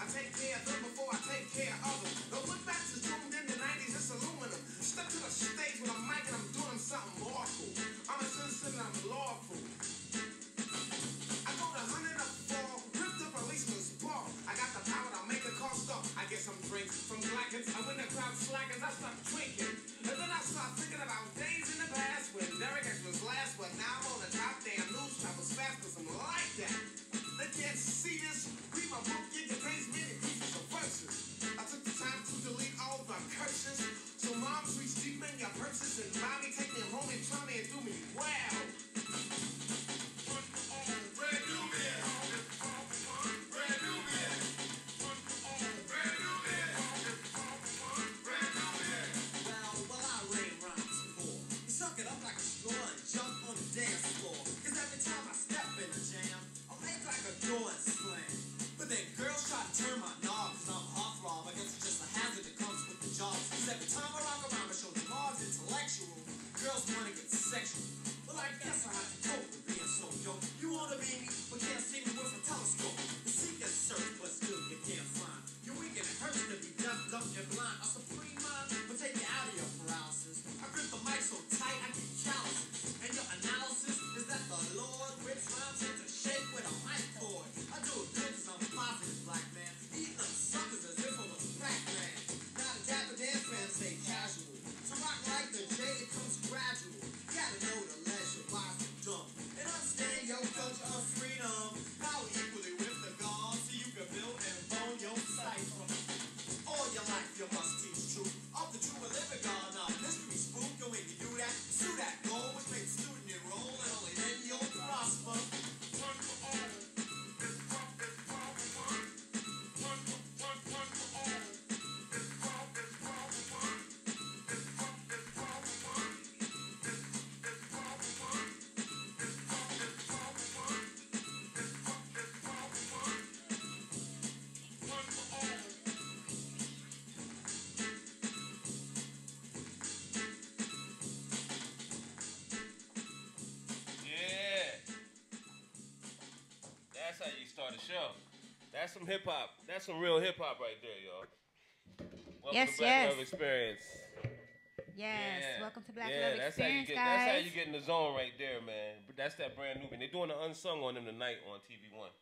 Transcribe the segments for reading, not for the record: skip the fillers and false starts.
take care of them before I take care of them. The look back is doomed in the 90s, it's aluminum. Step to the stage with a mic and I'm doing something lawful. I'm a citizen and I'm lawful. I go to 100 up fall, ripped up policeman's ball. I got the power to make a car stop. I get some drinks from Glackens. I when the crowd slackens, I start drinking. And then I start thinking about days in the past when Derek X was last, but now I'm on the top damn news travels fast cause I'm like that. They can't see this. Read my book, it contains many pieces of verses. I took the time to delete all the curses. So moms reach deep in your purses and mommy take me home and try me and do me well. That's how you start a show. That's some hip hop. That's some real hip hop right there, y'all. Welcome to Black Love Experience. Yes, yeah. welcome to Black Love that's Experience, guys. That's how you get in the zone right there, man. That's that brand new. And they're doing the unsung on them tonight on TV One.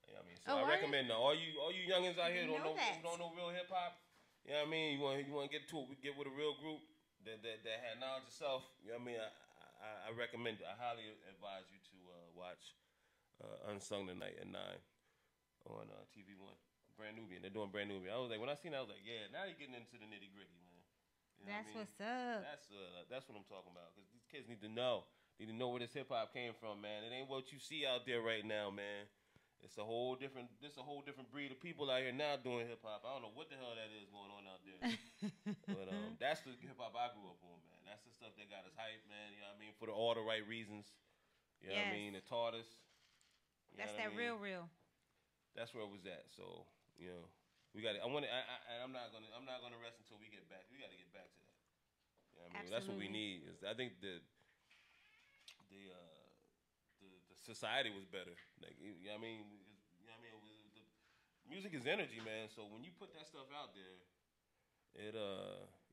You know what I mean? So I recommend all you youngins out here who don't know real hip hop. You know what I mean? You want to get with a real group that had knowledge of self. You know what I mean? I recommend. I highly advise you to watch Unsung tonight at 9 on TV One. Brand Nubian. They're doing Brand Nubian. I was like, when I seen that, I was like, yeah. Now you're getting into the nitty gritty, man. You know that's what's up. That's what I'm talking about. Because these kids need to know. Need to know where this hip hop came from, man. It ain't what you see out there right now, man. It's a whole different. This a whole different breed of people out here now doing hip hop. I don't know what the hell that is going on out there. But that's the hip hop I grew up on, man. That's the stuff that got us hyped, man. You know what I mean? For all the right reasons. You know what I mean? It taught us. That's that real. That's where it was at. So you know, we got. I'm not gonna rest until we get back. We got to get back to that. You know what I mean? That's what we need. I think the society was better. Like you know what I mean? The music is energy, man. So when you put that stuff out there, it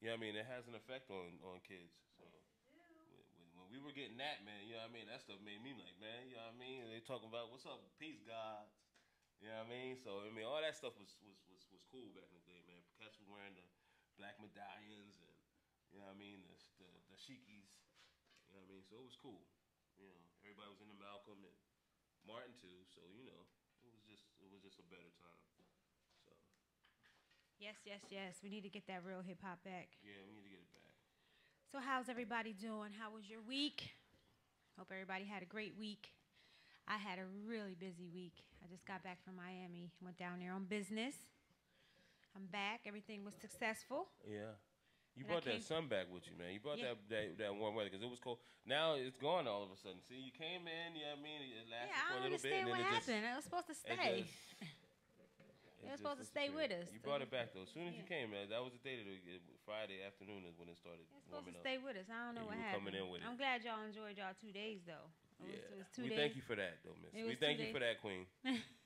you know what I mean? It has an effect on kids. So when we were getting that, man, you know what I mean? That stuff made me like, man, you know what I mean? And they talking about what's up, peace, God. You know what I mean? So I mean, all that stuff was cool back in the day, man. Cats were wearing the black medallions and you know what I mean, the shikis. You know what I mean? So it was cool. You know, everybody was into Malcolm and Martin too. So you know, it was just a better time. So. Yes. We need to get that real hip hop back. Yeah, we need to get it back. So how's everybody doing? How was your week? Hope everybody had a great week. I had a really busy week. I just got back from Miami. Went down there on business. I'm back. Everything was successful. Yeah. You brought that sun back with you, man. You brought that warm weather because it was cold. Now it's gone all of a sudden. See, you came in, you know what I mean? It lasted for a little bit. And then what happened. It was supposed to stay. It was supposed to stay with us. You brought it back, though. As soon as you came, man, that was the day Friday afternoon is when it started warming up. It's supposed to stay with us. I don't know what happened. Coming in with it. I'm glad y'all enjoyed y'all 2 days, though. It was 2 days. We thank you for that, though, miss. We thank you for that, queen.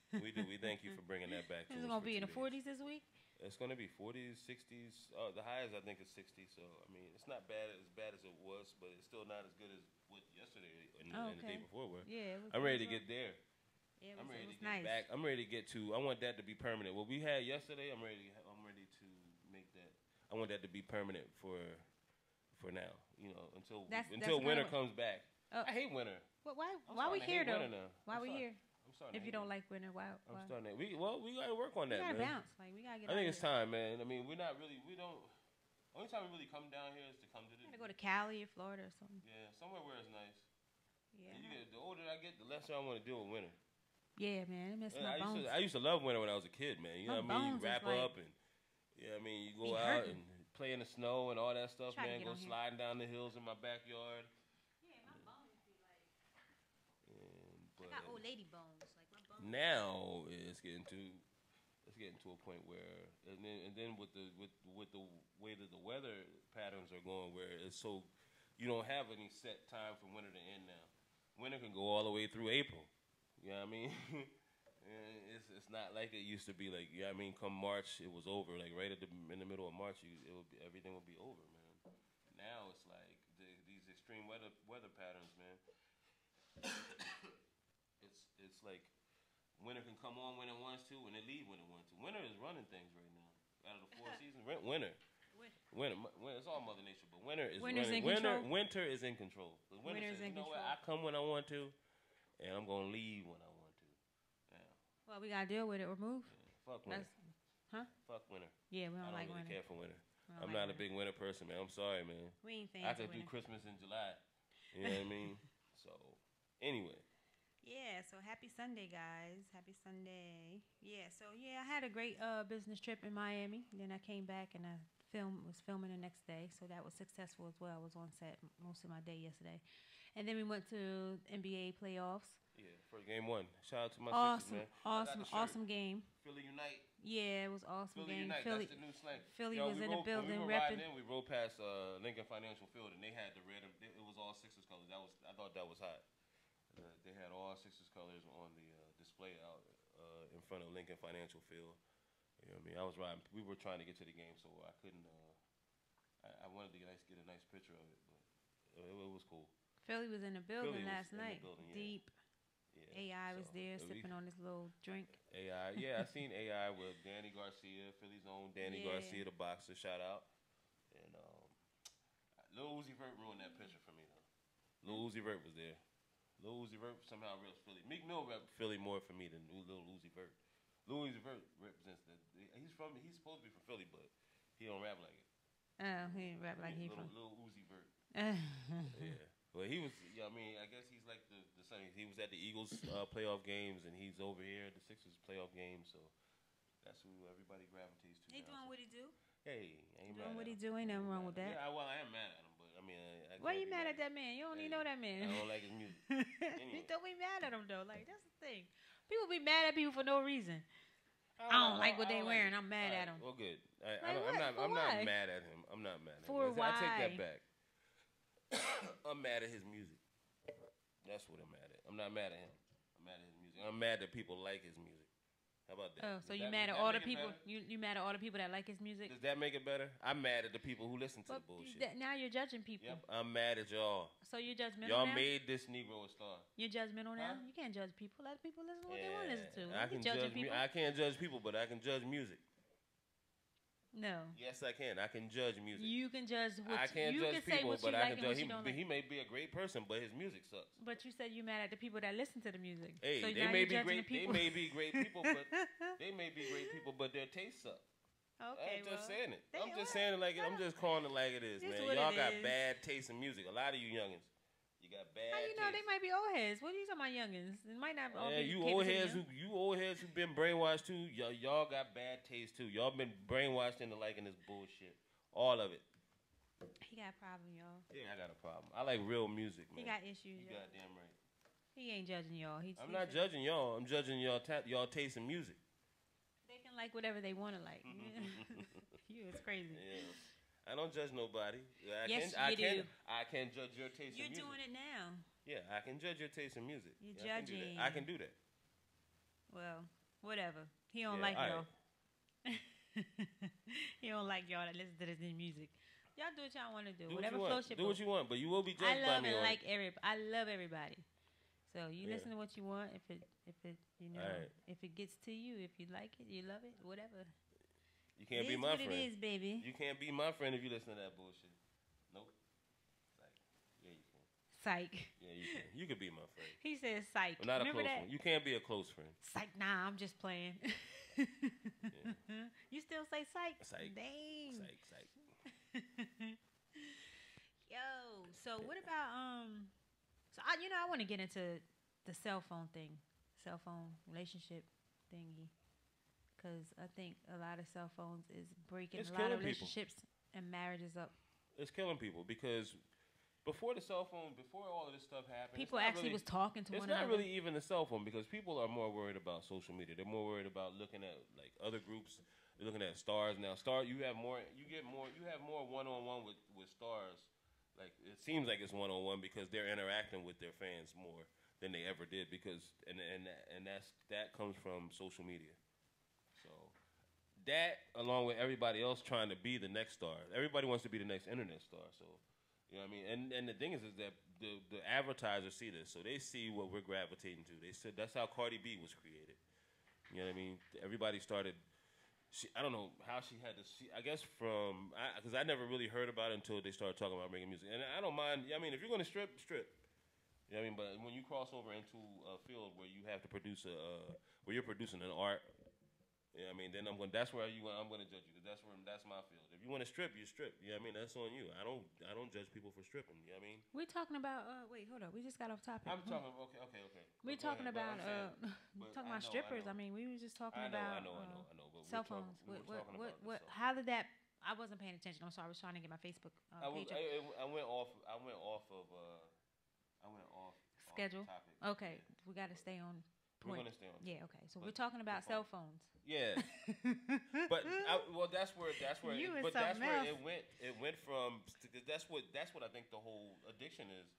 We do. We thank you for bringing that back to us. It's gonna for be in 2 the days. 40s this week. It's gonna be 40s, 60s. The highest I think is 60. So I mean, it's not bad as it was, but it's still not as good as what yesterday and the day before were. Yeah, it was, I'm ready to get there. Yeah, I'm ready to get nice. back. I'm ready to get to. I want that to be permanent. What we had yesterday, I'm ready to make that. I want that to be permanent for now. You know, until winter comes back. I hate winter. Well, why we here though? Why we here? If you don't winter. like winter, why? I'm starting that. We gotta work on that, We gotta man. bounce. Like we gotta get. I think it's time, man. I mean, we don't. Only time we really come down here is to come to the. Gotta go to Cali or Florida or something. Yeah, somewhere where it's nice. Yeah. The older I get, the less I want to deal with winter. Yeah, man, it messes my bones. I used to love winter when I was a kid, man. You know what I mean? You wrap up and you go out and play in the snow and all that stuff, man. Go sliding down the hills in my backyard. Yeah, my bones be like. I got old lady bones. Like my bones. Now it's getting to a point where, and then with the way that the weather patterns are going, where it's so you don't have any set time for winter to end now. Winter can go all the way through April. You know what I mean? It's not like it used to be. Like, you know what I mean? Come March, it was over. Like right in the middle of March, everything would be over, man. Now it's like these extreme weather patterns, man. it's like winter can come on when it wants to, and it leave when it wants to. Winter is running things right now. Out of the 4 seasons, winter. It's all Mother Nature, but winter is Winter's running. in control. Winter is in control. Winter says, you know what? I come when I want to, and I'm gonna leave when I want to. Yeah. Well, we gotta deal with it or move. Yeah. Fuck winter. Fuck winter. Yeah, we don't I like don't really winter. care for winter. I'm not a big winter person, man. I'm sorry, man. We ain't fans I could of do winter. Christmas in July. You know what I mean? So, anyway. Yeah, so happy Sunday, guys. Happy Sunday. Yeah, so I had a great business trip in Miami. Then I came back and I was filming the next day, so that was successful as well. I was on set most of my day yesterday. And then we went to NBA playoffs. Yeah, for game 1. Shout out to my Sixers, man. Awesome game. Philly Unite. Yeah, it was awesome Philly game. Unite, that's the new slang. Philly was in the building repping. repping. We rode past Lincoln Financial Field, and they had the red. It was all Sixers colors. I thought that was hot. They had all Sixers colors on the display out in front of Lincoln Financial Field. You know what I mean? I was riding. We were trying to get to the game, so I couldn't. I wanted to get a nice picture of it, but it was cool. Philly was in the building last night. Yeah. Deep. Yeah, AI was there sipping on his little drink. AI, yeah, I seen AI with Danny Garcia, Philly's own Danny Garcia, the boxer. Shout out. And Lil Uzi Vert ruined that picture for me though. Lil Uzi Vert was there. Lil Uzi Vert somehow reps Philly. Meek Mill rep Philly more for me than Lil Uzi Vert. Lil Uzi Vert represents he's supposed to be from Philly, but he don't rap like it. Oh, he didn't rap like he from Lil Uzi Vert. Yeah. But he was, I mean, I guess he's like the son. He was at the Eagles playoff games, and he's over here at the Sixers playoff games. So that's who everybody gravitates to. He doing what he do. Hey, I ain't doing mad what at he him. do. Ain't nothing wrong with that. Yeah, I am mad at him, but I mean, why you mad at that man? You don't even know that man. I don't like his music. You don't be mad at him though. Like that's the thing. People be mad at people for no reason. I don't like what they wearing. I'm mad at them. Well, good. I'm not mad at him. I'm not mad at him. For why? I take that back. I'm mad at his music. That's what I'm mad at. I'm not mad at him. I'm mad at his music. I'm mad that people like his music. How about that? Oh, so you mad at all the people? You mad at all the people that like his music? Does that make it better? I'm mad at the people who listen to the bullshit. Now you're judging people. Yep, I'm mad at y'all. So you're judgmental Y'all now? made this Negro a star. You're judgmental now? You can't judge people. Let people listen to what they want to listen to. I can't judge people, but I can judge music. No. Yes, I can. I can judge music. You can judge what I can't you judge can people, say what but you I like can and judge what you don't like. He may be a great person, but his music sucks. But you said you mad at the people that listen to the music. Hey, so they may be great. They may be great people, but their taste sucks. Okay, I'm just saying it. I'm just saying it like it. I'm just calling it like it is, man. Y'all got bad taste in music. A lot of you youngins. You got bad. How you know they might be old heads? What are you talking about, youngins? It might not all be. You old heads who've been brainwashed too. Y'all got bad taste too. Y'all been brainwashed into liking this bullshit. All of it. He got a problem, y'all. Yeah, I got a problem. I like real music, man. He got issues. You goddamn right. He ain't judging y'all. I'm not judging y'all. I'm judging y'all taste in music. They can like whatever they want to like. It's crazy. Yeah. I don't judge nobody. I can judge your taste in music. You're doing it now. Yeah, I can judge your taste in music. You're judging. I can do that. Well, Whatever. He don't Yeah, like all y'all. He don't like y'all that listen to this new music. Y'all do what y'all want to do. Do Whatever what you floats want. your Do boat. what you want, but you will be I judged by love me and on like I love everybody. So you Yeah. listen to what you want. If it you know Alright. if it gets to you, if you like it, you love it, whatever. You can't It be is my what friend. it is, baby. You can't be my friend if you listen to that bullshit. Nope. Like, yeah, you can. Psych. Yeah, you can. You could be my friend. He says psych. But not a Remember close that? one. You can't be a close friend. Psych. Nah, I'm just playing. You still say psych? Psych. Dang. Psych. Yo, so what about so I want to get into the cell phone thing, cell phone relationship thingy, because I think a lot of cell phones is breaking It's a lot of killing people. relationships and marriages up. It's killing people because before the cell phone, before all of this stuff happened, People it's not actually really, was talking to it's one not another. really even the cell phone because people are more worried about social media. They're more worried about looking at like other groups. They're looking at stars now. You have more one-on-one with stars. Like it seems like it's one-on-one because they're interacting with their fans more than they ever did because and that comes from social media. So that along with everybody else trying to be the next star. Everybody wants to be the next internet star. So you know what I mean? And the thing is that the advertisers see this, so they see what we're gravitating to. They said that's how Cardi B was created. You know what I mean? Everybody started. I don't know how she had to. I guess because I never really heard about it until they started talking about making music. And I don't mind. I mean, if you're gonna strip. You know what I mean? But when you cross over into a field where you have to produce where you're producing an art. You know what I mean? Then that's where I'm gonna judge you because that's my field. If you want to strip, you strip. You know what I mean? That's on you. I don't judge people for stripping. You know what I mean? We're talking about wait, hold up. We just got off topic. I'm talking. Okay. We're Go talking ahead, about but talking I about know, strippers. I know. I mean, we were just talking I know. about But cell phones. What? How did that? I wasn't paying attention. I'm sorry. I was trying to get my Facebook page up. I went off Schedule. topic. Okay, we got to stay on We're point. gonna stay on. Yeah. Okay. So But we're talking about the cell phone. phones. Yeah, but that's where You is but that's something where else. it went from. Cause that's what I think the whole addiction is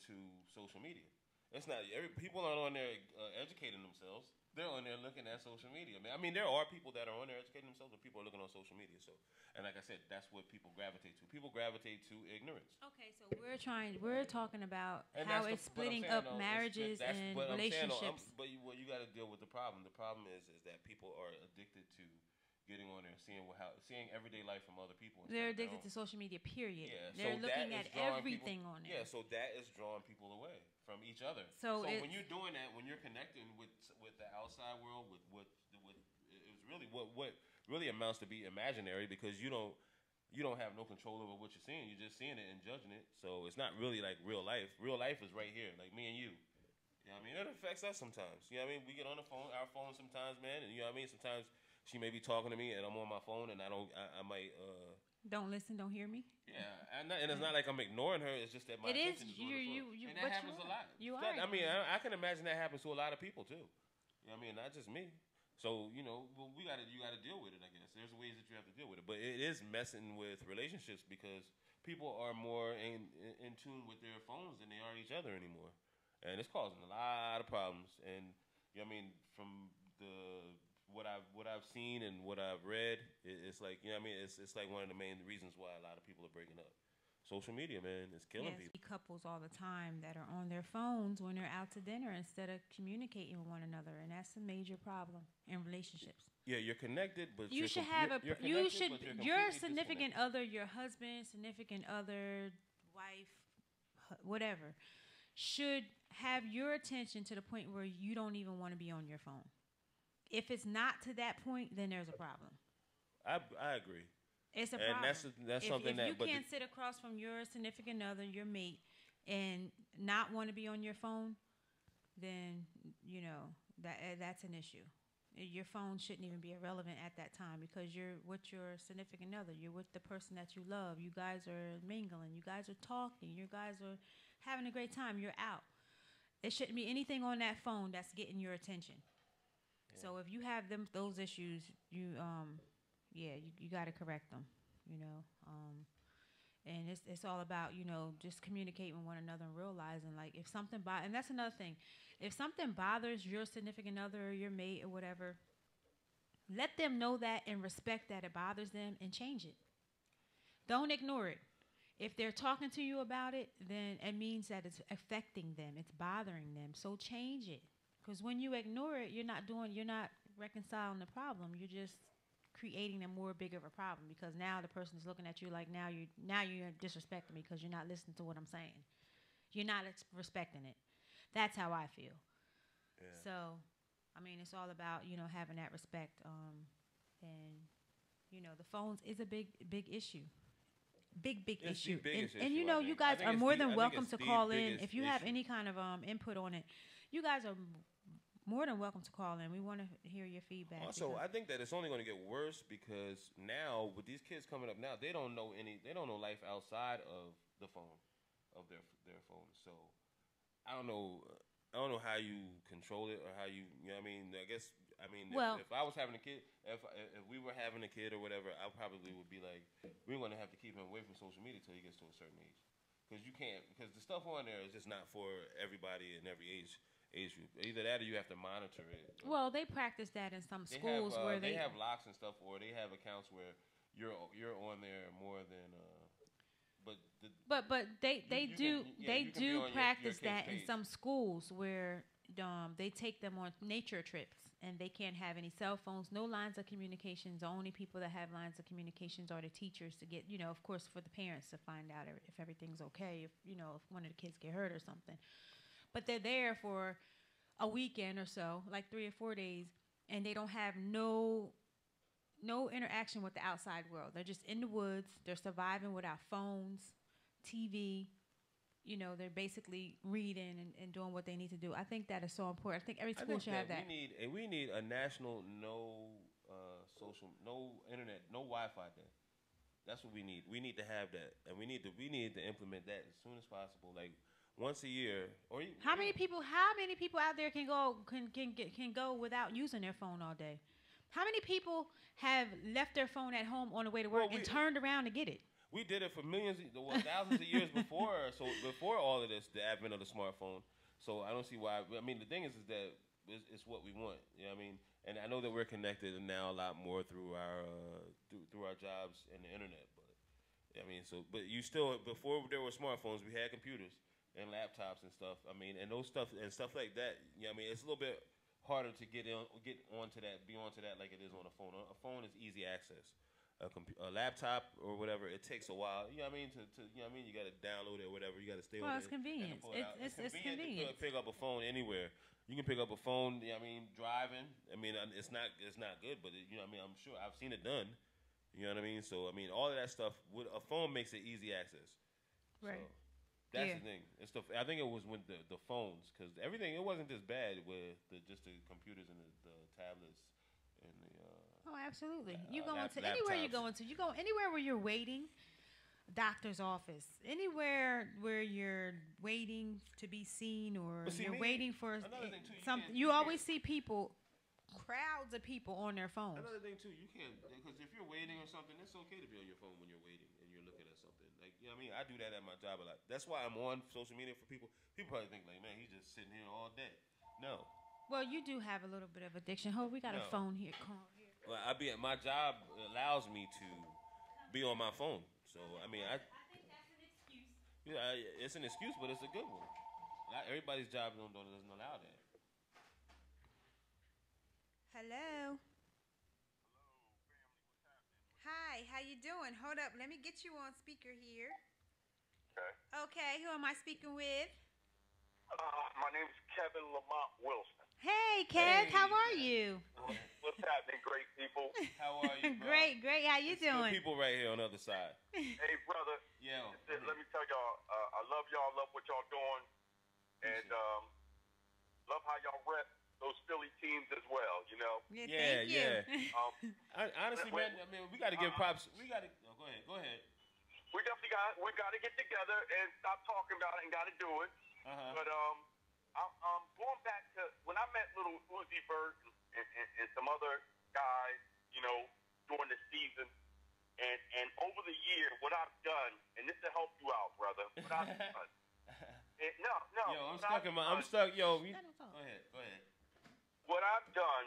to social media. It's not people aren't on there educating themselves. They're on there looking at social media. I mean, there are people that are on there educating themselves, but people are looking on social media. So, and like I said, that's what people gravitate to. People gravitate to ignorance. Okay, so we're talking about And how that's it's but I'm splitting saying, up though, marriages that's- and but I'm saying, though, relationships. but you got to deal with the problem. The problem is that people are addicted to getting on there and seeing everyday life from other people. They're addicted to social media, period. Yeah, They're so looking that at is drawing everything people, on there. Yeah, so that is drawing people away from each other. So when you're doing that, when you're connecting with the outside world, with it's really what really amounts to be imaginary because you don't have no control over what you're seeing. You're just seeing it and judging it. So it's not really like real life. Real life is right here, like me and you. You know what I mean? It affects us sometimes. You know what I mean? We get on our phone sometimes, man, and you know what I mean? Sometimes she may be talking to me and I'm on my phone and I might don't listen, don't hear me. yeah, and it's not like I'm ignoring her. It's just that my attention is on the phone. And that happens a lot. You are. I mean, I can imagine that happens to a lot of people too. You know what I mean? Not just me. So you gotta deal with it. I guess there's ways that you have to deal with it, but it is messing with relationships because people are more in tune with their phones than they are each other anymore, and it's causing a lot of problems. And you know what I mean, from what I've seen and what I've read, it's like you know what I mean. It's like one of the main reasons why a lot of people are breaking up. Social media, man, is killing people. Couples all the time that are on their phones when they're out to dinner instead of communicating with one another, and that's a major problem in relationships. Yeah, you're connected, but your significant other, your husband, significant other, wife, whatever, should have your attention to the point where you don't even want to be on your phone. If it's not to that point, then there's a problem. I agree. It's a problem. And that's something if you can't sit across from your significant other, your mate, and not want to be on your phone, then you know that's an issue. Your phone shouldn't even be irrelevant at that time because you're with your significant other. You're with the person that you love. You guys are mingling. You guys are talking. You guys are having a great time. You're out. It shouldn't be anything on that phone that's getting your attention. Yeah. So if you have those issues, you got to correct them. You know, And it's all about, just communicating with one another and realizing, like, if something and that's another thing. If something bothers your significant other or your mate or whatever, let them know that and respect that it bothers them and change it. Don't ignore it. If they're talking to you about it, then it means that it's affecting them. It's bothering them. So change it. Because when you ignore it, you're not reconciling the problem. You're just creating a more bigger of a problem, because now the person is looking at you like, you're disrespecting me because you're not listening to what I'm saying. You're not respecting it. That's how I feel. Yeah. So, I mean, it's all about, having that respect. And, the phones is a big issue. Big It's issue. the biggest And issue, you guys are more than welcome to call in. biggest If you have issue. any kind of input on it, you guys are more than welcome to call in. We want to hear your feedback. Also, I think that it's only going to get worse because now with these kids coming up now, they don't know life outside of the phone, of their phone. So I don't know how you control it or how you know what I mean. I guess if I was having a kid, if we were having a kid or whatever, I probably would be like, we're going to have to keep him away from social media till he gets to a certain age, because the stuff on there is just not for everybody in every age group. Either that or you have to monitor it. Well, they practice that in some schools where they have locks and stuff, or they have accounts where you're on there more than. But they do practice that in some schools where they take them on nature trips and they can't have any cell phones, no lines of communications. The only people that have lines of communications are the teachers to get, of course, for the parents to find out if everything's okay, if one of the kids get hurt or something. But they're there for a weekend or so, like 3 or 4 days, and they don't have no interaction with the outside world. They're just in the woods. They're surviving without phones, TV. They're basically reading and doing what they need to do. I think that is so important. I think every school should have that. We need a national no internet, no Wi-Fi day. That's what we need. We need to have that, and we need to implement that as soon as possible. Like once a year, how many people out there can go without using their phone all day? How many people have left their phone at home on the way to work and turned around to get it? We did it for thousands of years before. So before all of this, the advent of the smartphone. So I don't see why. I mean, the thing is that it's what we want. You know what I mean? And I know that we're connected now a lot more through our jobs and the internet. But I mean, but you still, before there were smartphones, we had computers and laptops and stuff. I mean, and those stuff like that. You know what I mean? It's a little bit harder to be onto that like it is on a phone. A phone is easy access. A laptop or whatever, it takes a while. You know what I mean? You got to download it or whatever. You got to stay on it. Well, it's convenient. It's convenient. To pick up a phone anywhere. You can pick up a phone. You know what I mean? Driving. I mean, it's not good, but you know what I mean? I'm sure I've seen it done. You know what I mean? So I mean, all of that stuff with a phone makes it easy access. Right. So, that's the thing. I think it was with the phones, because everything, it wasn't this bad with just the computers and the tablets and the. Oh, absolutely. You go into anywhere you go into. You go anywhere where you're waiting, doctor's office, anywhere where you're waiting to be seen or waiting for something. You always see people, crowds of people on their phones. Another thing too, you can't, because if you're waiting or something, it's okay to be on your phone when you're waiting and you're looking at something. Like, you know what I mean? I do that at my job a lot. That's why I'm on social media for people. People probably think like, man, he's just sitting here all day. No. Well, you do have a little bit of addiction. We got a phone here. Call here. Well, my job allows me to be on my phone. So I mean, I think that's an excuse. Yeah, it's an excuse, but it's a good one. Not everybody's job doesn't allow that. Hello. Hi, how you doing? Hold up, let me get you on speaker here. Okay, who am I speaking with? My name is Kevin Lamont Wilson. Hey, Kev, how are you? What's happening, great people? How are you, bro? Great. How you doing? Good people right here on the other side. Hey, brother. Yeah. Let me tell y'all, I love y'all, love what y'all doing, and love how y'all rep those Philly teams as well, you know? Yeah, thank you. Honestly, man, I mean, we got to give props. We got to go ahead. We definitely got to get together and stop talking about it and got to do it. But I'm going back to when I met little Uzi Vert and some other guys, you know, during the season, and over the year, what I've done, and this will help you out, brother. What I've done. No. Yo, I'm stuck. Yo, go ahead. What I've done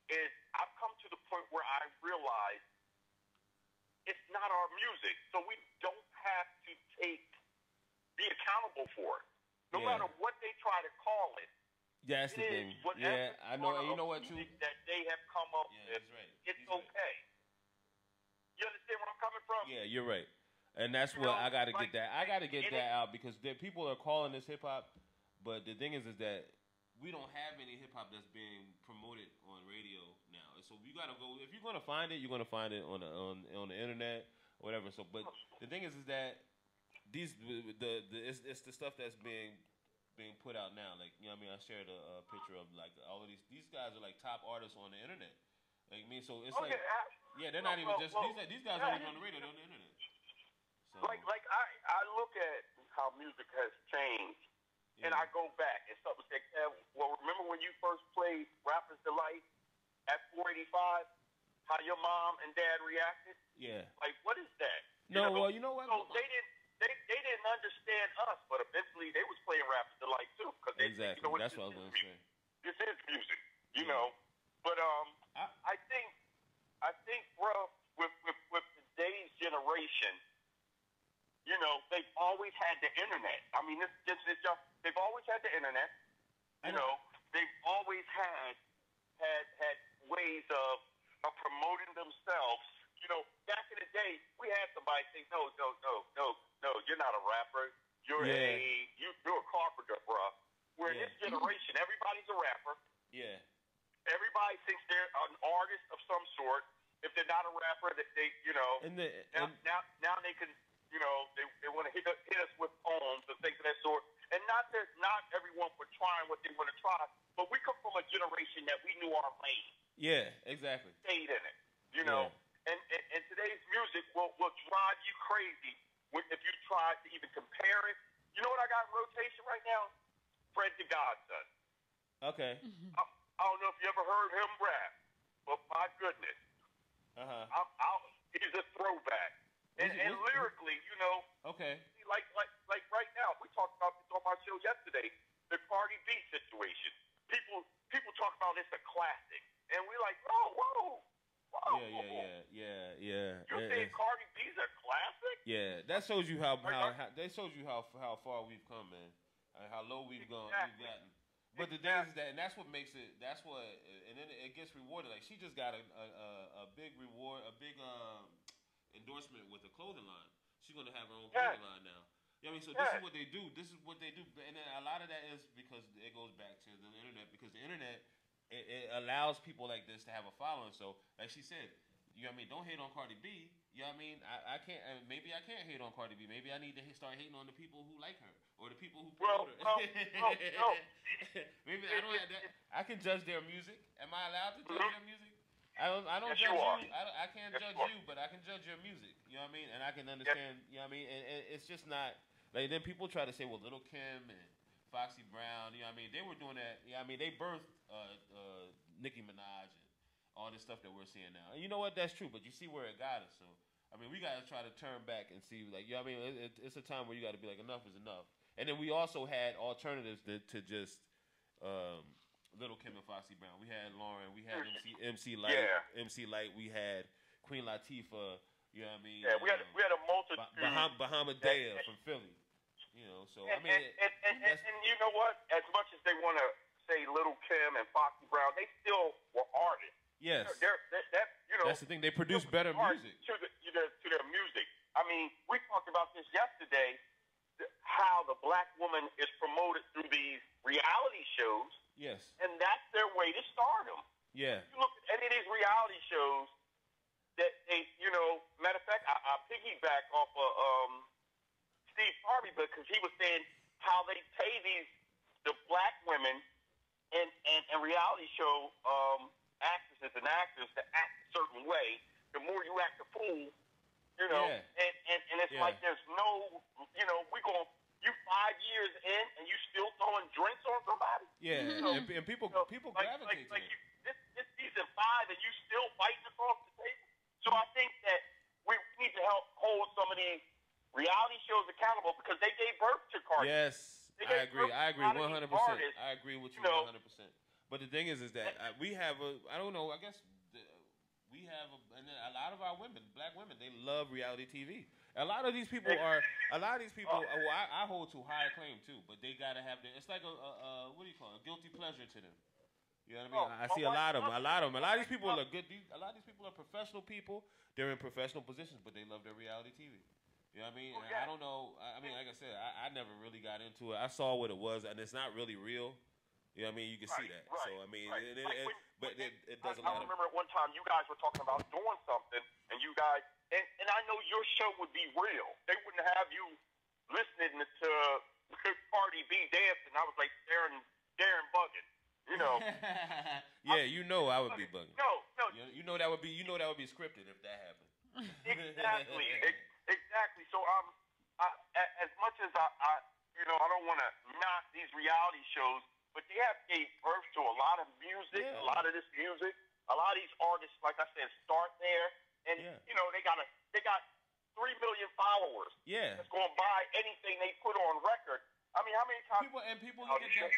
is I've come to the point where I realize it's not our music, so we don't have to be accountable for it. No matter what they try to call it. Yeah, that's the thing. Yeah, I know. And you know what, too? That they have come up with. That's right. It's okay. You understand where I'm coming from? Yeah, you're right. And that's what I got to get that. I got to get that out because people are calling this hip hop, but the thing is that we don't have any hip hop that's being promoted on radio now. So you got to go. If you're gonna find it, you're gonna find it on the internet or whatever. So, but the thing is that it's the stuff that's being put out now. Like, you know what I mean? I shared a picture of like all of these guys are like top artists on the internet. Like me, so it's they're not even just these guys aren't even on the radio, they're on the internet. So like I look at how music has changed, and I go back and something like, well, remember when you first played Rapper's Delight at 485? How your mom and dad reacted? Yeah. Like, what is that? Well, you know what? So they didn't understand us, but eventually they was playing Rapper's Delight too, because exactly. That's what I was gonna say. This is music, you know. But I think, bro, with today's generation, you know, they've always had the internet. I mean, they've always had the internet. You know, they've always had ways of promoting themselves. You know, back in the day, we had somebody say, no, you're not a rapper. You're a carpenter, bro. Where in this generation, everybody's a rapper. Yeah. Everybody thinks they're an artist of some sort. If they're not a rapper, they you know, now they can, you know, they want to hit us with poems and things of that sort. And not everyone for trying what they want to try, but we come from a generation that we knew our lane. Yeah, exactly. Stayed in it, you know. And today's music will drive you crazy if you try to even compare it. You know what I got in rotation right now? Fred the Godson. Okay. I don't know if you ever heard him rap, but my goodness. He's a throwback. And lyrically, you know. Okay. Like right now, we talked about this on my show yesterday, the Cardi B situation. People talk about it's a classic, and we're like, whoa. Yeah. You're saying Cardi B's a classic? Yeah, that shows you how far we've come, man. How low we've gotten. But the thing is that, and that's what makes it. And then it gets rewarded. Like she just got a big reward, a big endorsement with a clothing line. She's gonna have her own clothing line now. You know what I mean? So this is what they do. And then a lot of that is because it goes back to the internet. Because the internet it allows people like this to have a following. So like she said, you know what I mean? Don't hate on Cardi B. You know what I mean? I can't. Maybe I can't hate on Cardi B. Maybe I need to start hating on the people who like her or the people who promote her. No. Maybe I don't have that. I can judge their music. Am I allowed to judge their music? I don't judge you. I can't judge you, but I can judge your music. You know what I mean? And I can understand. You know what I mean? And it's just not like then people try to say, well, Little Kim and Foxy Brown. You know what I mean? They were doing that. You know what I mean? They birthed Nicki Minaj and all this stuff that we're seeing now. And you know what? That's true. But you see where it got us. So I mean, we got to try to turn back and see, like, you know what I mean? It's a time where you got to be like, enough is enough. And then we also had alternatives to just Little Kim and Foxy Brown. We had Lauren. We had MC Light. Yeah. MC Light. We had Queen Latifah. You know what I mean? Yeah, we had a multitude. Bahamadia from Philly. You know, so I mean, and you know what? As much as they want to say Little Kim and Foxy Brown, they still were artists. Yes. You know, that's the thing. They produce better music to their music. I mean, we talked about this yesterday. How the black woman is promoted through these reality shows. Yes. And that's their way to stardom. Yeah. You look at any of these reality shows that they, you know, matter of fact, I piggyback off of Steve Harvey because he was saying how they pay the black women and reality show actresses and actors to act a certain way. The more you act a fool, you know, and it's like there's no, you know, you 5 years in and you still throwing drinks on somebody. Yeah, you know, and people gravitate to it. This season 5 and you still fighting across the table. So I think that we need to help hold some of these reality shows accountable because they gave birth to cartoons. Yes, I agree. I agree 100%. I agree with you 100%. But the thing is that we have I don't know. I guess we have and a lot of our women, black women, they love reality TV. A lot of these people are. Well, I hold to high acclaim too, but they gotta have it's like a what do you call it? A guilty pleasure to them. You know what I mean? I see a lot of them. A lot of these people are good. A lot of these people are professional people. They're in professional positions, but they love their reality TV. You know what I mean? And I don't know. I mean, like I said, I never really got into it. I saw what it was, and it's not really real. You know what I mean? You can see that. So, I mean, it does a lot of... I remember at one time you guys were talking about doing something, and you guys... And I know your show would be real. They wouldn't have you listening to Cardi B dancing. I was like Darren bugging, you know. Yeah, you know I would be bugging. No. You know that would be scripted if that happened. Exactly. So, as much as I don't want to knock these reality shows, but they have gave birth to a lot of music, a lot of this music. A lot of these artists, like I said, start there, and they got 3 million followers. Yeah, that's going to buy anything they put on record. I mean, how many times people look at that?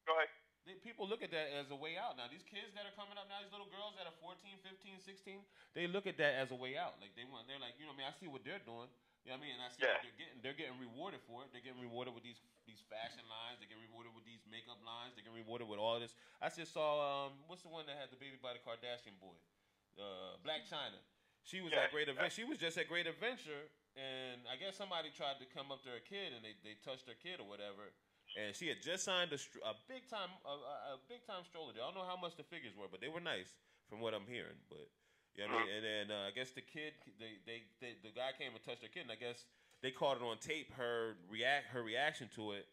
Go ahead. People look at that as a way out. Now, these kids that are coming up now, these little girls that are 14, 15, 16, they look at that as a way out. Like they're like, you know what I mean? I see what they're doing. You know what I mean? And I see what they're getting. They're getting rewarded for it. They're getting rewarded with these fashion lines. They're getting rewarded with these makeup lines. They're getting rewarded with all this. I just saw what's the one that had the baby by the Kardashian boy, Black China. She was at Great Adventure. She was just at Great Adventure, and I guess somebody tried to come up to her kid, and they touched her kid or whatever. And she had just signed a big time stroller deal. I don't know how much the figures were, but they were nice from what I'm hearing. But you know what I mean? And then I guess the kid, the guy came and touched her kid, and I guess they caught it on tape her reaction to it,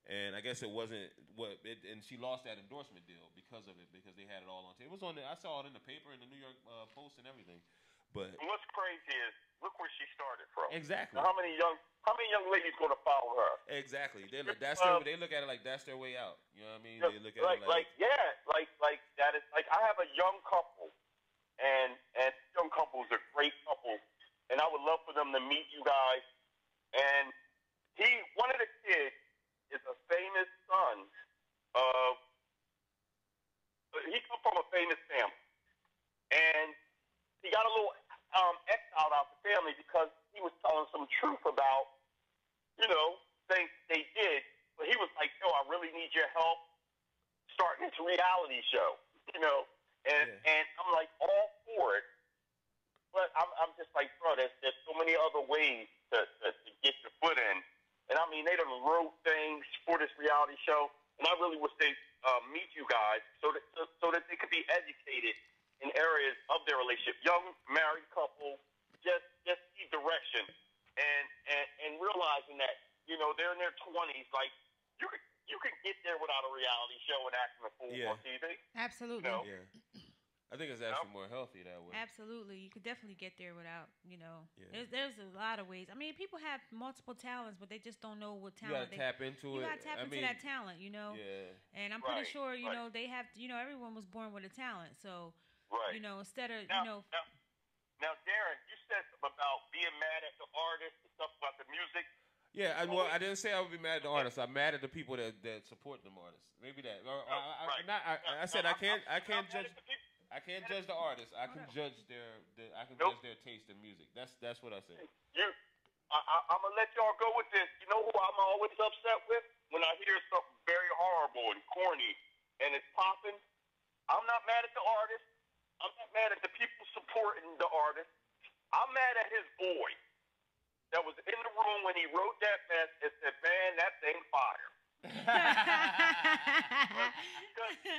and I guess it wasn't and she lost that endorsement deal because of it, because they had it all on tape. It was on I saw it in the paper, in the New York Post, and everything. But what's crazy is look where she started from. Exactly. Now, how many young ladies going to follow her? Exactly. They look at it like that's their way out. You know what I mean? They look at it like that is like I have a young couple, and young couple is a great couple, and I would love for them to meet you guys. And one of the kids is a famous son of. He comes from a famous family, and he got a little exiled out the family because he was telling some truth about, things they did. But he was like, "Yo, I really need your help starting this reality show," And I'm like all for it, but I'm just like, bro, there's so many other ways to get your foot in. And I mean, they done wrote things for this reality show, and I really wish they meet you guys so that they could be educated in areas of their relationship. Young married couple, just need direction and realizing that they're in their 20s. Like you can get there without a reality show and acting a fool on TV. Absolutely. Yeah. I think it's actually more healthy that way. Absolutely. You could definitely get there without, there's a lot of ways. I mean, people have multiple talents, but they just don't know what talent you gotta tap into it. You gotta tap into that talent, Yeah. And I'm pretty sure, they have, everyone was born with a talent. So, instead of, Now, Darren, you said something about being mad at the artist and stuff about the music. Yeah, I didn't say I would be mad at the artists. I'm mad at the people that support them artists. Maybe that. I said I can't judge. I can't judge the artist. I can judge judge their taste in music. That's what I said. I'm gonna let y'all go with this. You know who I'm always upset with? When I hear something very horrible and corny and it's popping. I'm not mad at the artist. I'm not mad at the people supporting the artist. I'm mad at his boy that was in the room when he wrote that mess and said, "Man, that thing fire." Because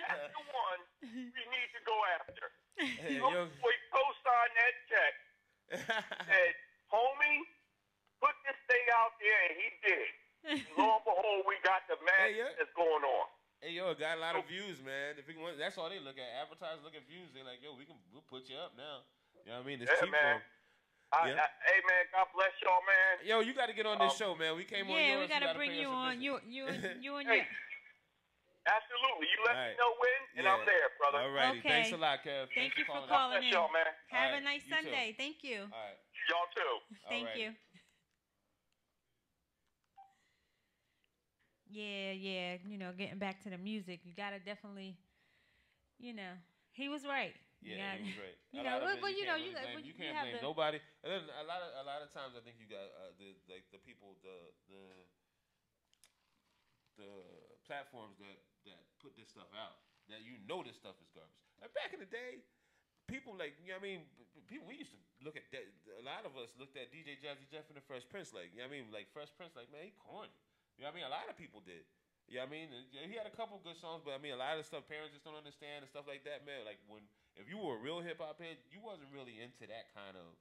that's the one we need to go after. Boy co-signed that check. Said, "Homie, put this thing out there," and he did. Lo and behold, we got the magic that's going on. Hey, it got a lot of views, man. If we want, that's all they look at. Advertisers look at views. They're like, we'll put you up now. You know what I mean? It's cheap man. Hey, man, God bless y'all, man. Yo, you got to get on this show, man. We came on yours. Yeah, we got to bring you on. You and hey, absolutely. You let me know when, and I'm there, brother. All righty. Okay. Thanks a lot, Kev. Thank you for calling in. Y'all, man. Have a nice Sunday. Thank you. All right. Y'all too. Thank Alrighty. you. Yeah. Getting back to the music, you gotta definitely, he was right. Yeah, he was right. You A know, lot of it, but you you know, can't really blame. You can't blame nobody. And then a lot of times, I think you got the people, the platforms that put this stuff out, that this stuff is garbage. Like back in the day, people people, we used to look at that. A lot of us looked at DJ Jazzy Jeff and the Fresh Prince like, like Fresh Prince, like, man, he corny. You know what I mean? A lot of people did. You know what I mean? He had a couple good songs, but I mean, a lot of stuff parents just don't understand and stuff like that, man. Like if you were a real hip hop head, you wasn't really into that kind of